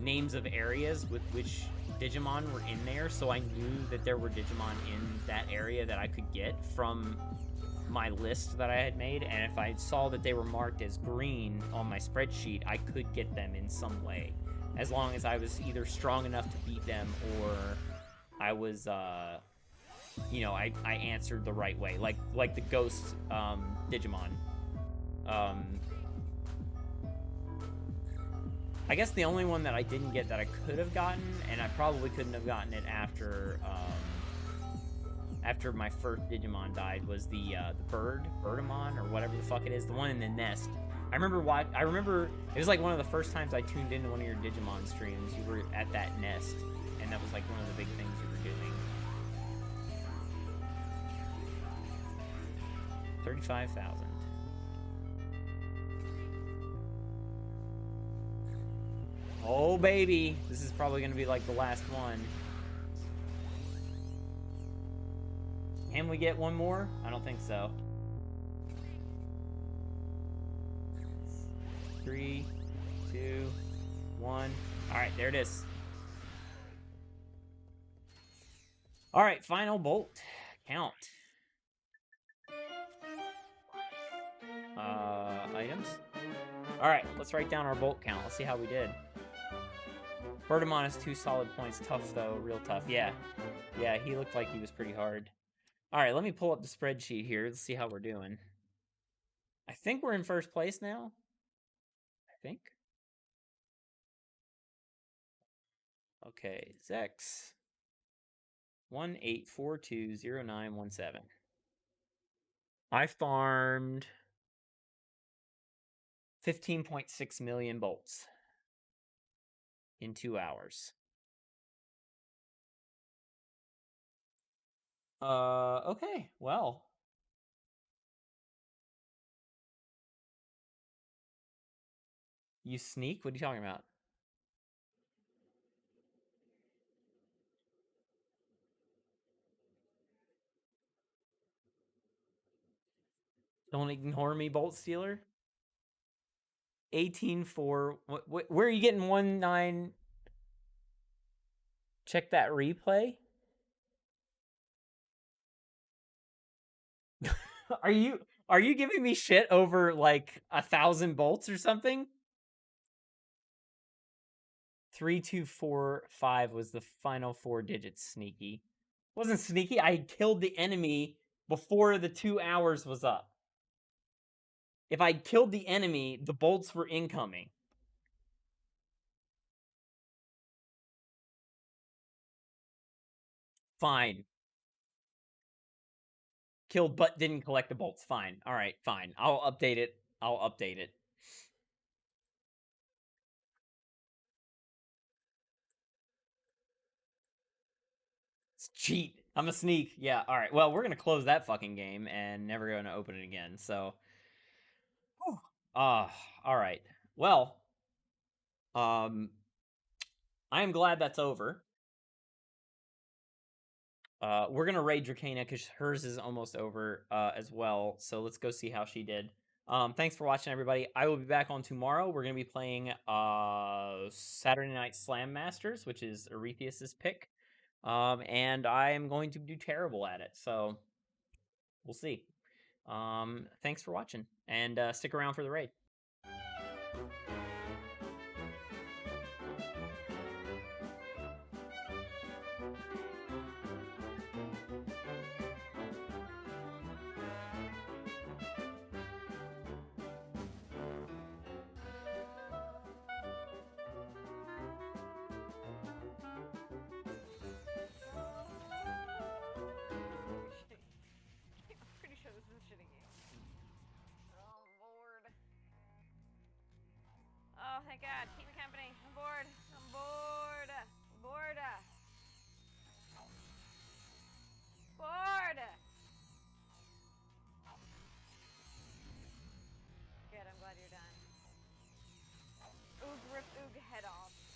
names of areas with which Digimon were in there, so I knew that there were Digimon in that area that I could get from my list that I had made, and if I saw that they were marked as green on my spreadsheet, I could get them in some way, as long as I was either strong enough to beat them or I was, you know, I answered the right way, like the ghost Digimon. I guess the only one that I didn't get that I could have gotten, and I probably couldn't have gotten it after my first Digimon died, was the Birdamon, or whatever the fuck it is, the one in the nest. I remember it was like one of the first times I tuned into one of your Digimon streams. You were at that nest, and that was like one of the big things you were doing. 35,000. Oh, baby. This is probably going to be like the last one. Can we get one more? I don't think so. 3, 2, 1. All right, there it is. All right, final bolt count. Items. All right, let's write down our bolt count. Let's see how we did. Birdamon is 2 solid points. Tough, though. Real tough. Yeah, he looked like he was pretty hard. All right, let me pull up the spreadsheet here. Let's see how we're doing. I think we're in first place now. I think. Okay, Zex. 18420917. I farmed 15.6 million bolts in 2 hours. Okay, well. You sneak? What are you talking about? Don't ignore me, Bolt Stealer. 18-4. Where are you getting 1-9? Check that replay. Are you giving me shit over like 1,000 bolts or something? 3, 2, 4, 5 was the final 4 digits. Sneaky. Wasn't sneaky. I killed the enemy before the 2 hours was up. If I killed the enemy, the bolts were incoming. fine. Killed but didn't collect the bolts. Fine. All right, fine. I'll update it. I'll update it. It's cheat. I'm a sneak. Yeah. All right. Well, we're gonna close that fucking game and never gonna open it again. So, all right. Well, um, I am glad that's over. We're gonna raid Dracana because hers is almost over as well. So let's go see how she did. Thanks for watching, everybody. I will be back on tomorrow. We're gonna be playing Saturday Night Slam Masters, which is Arethius's pick. And I am going to do terrible at it. So we'll see. Thanks for watching, and stick around for the raid. I'm pretty sure this is a shitty game. Oh, I'm bored. Oh, thank God. Keep me company. I'm bored. I'm bored. Bored.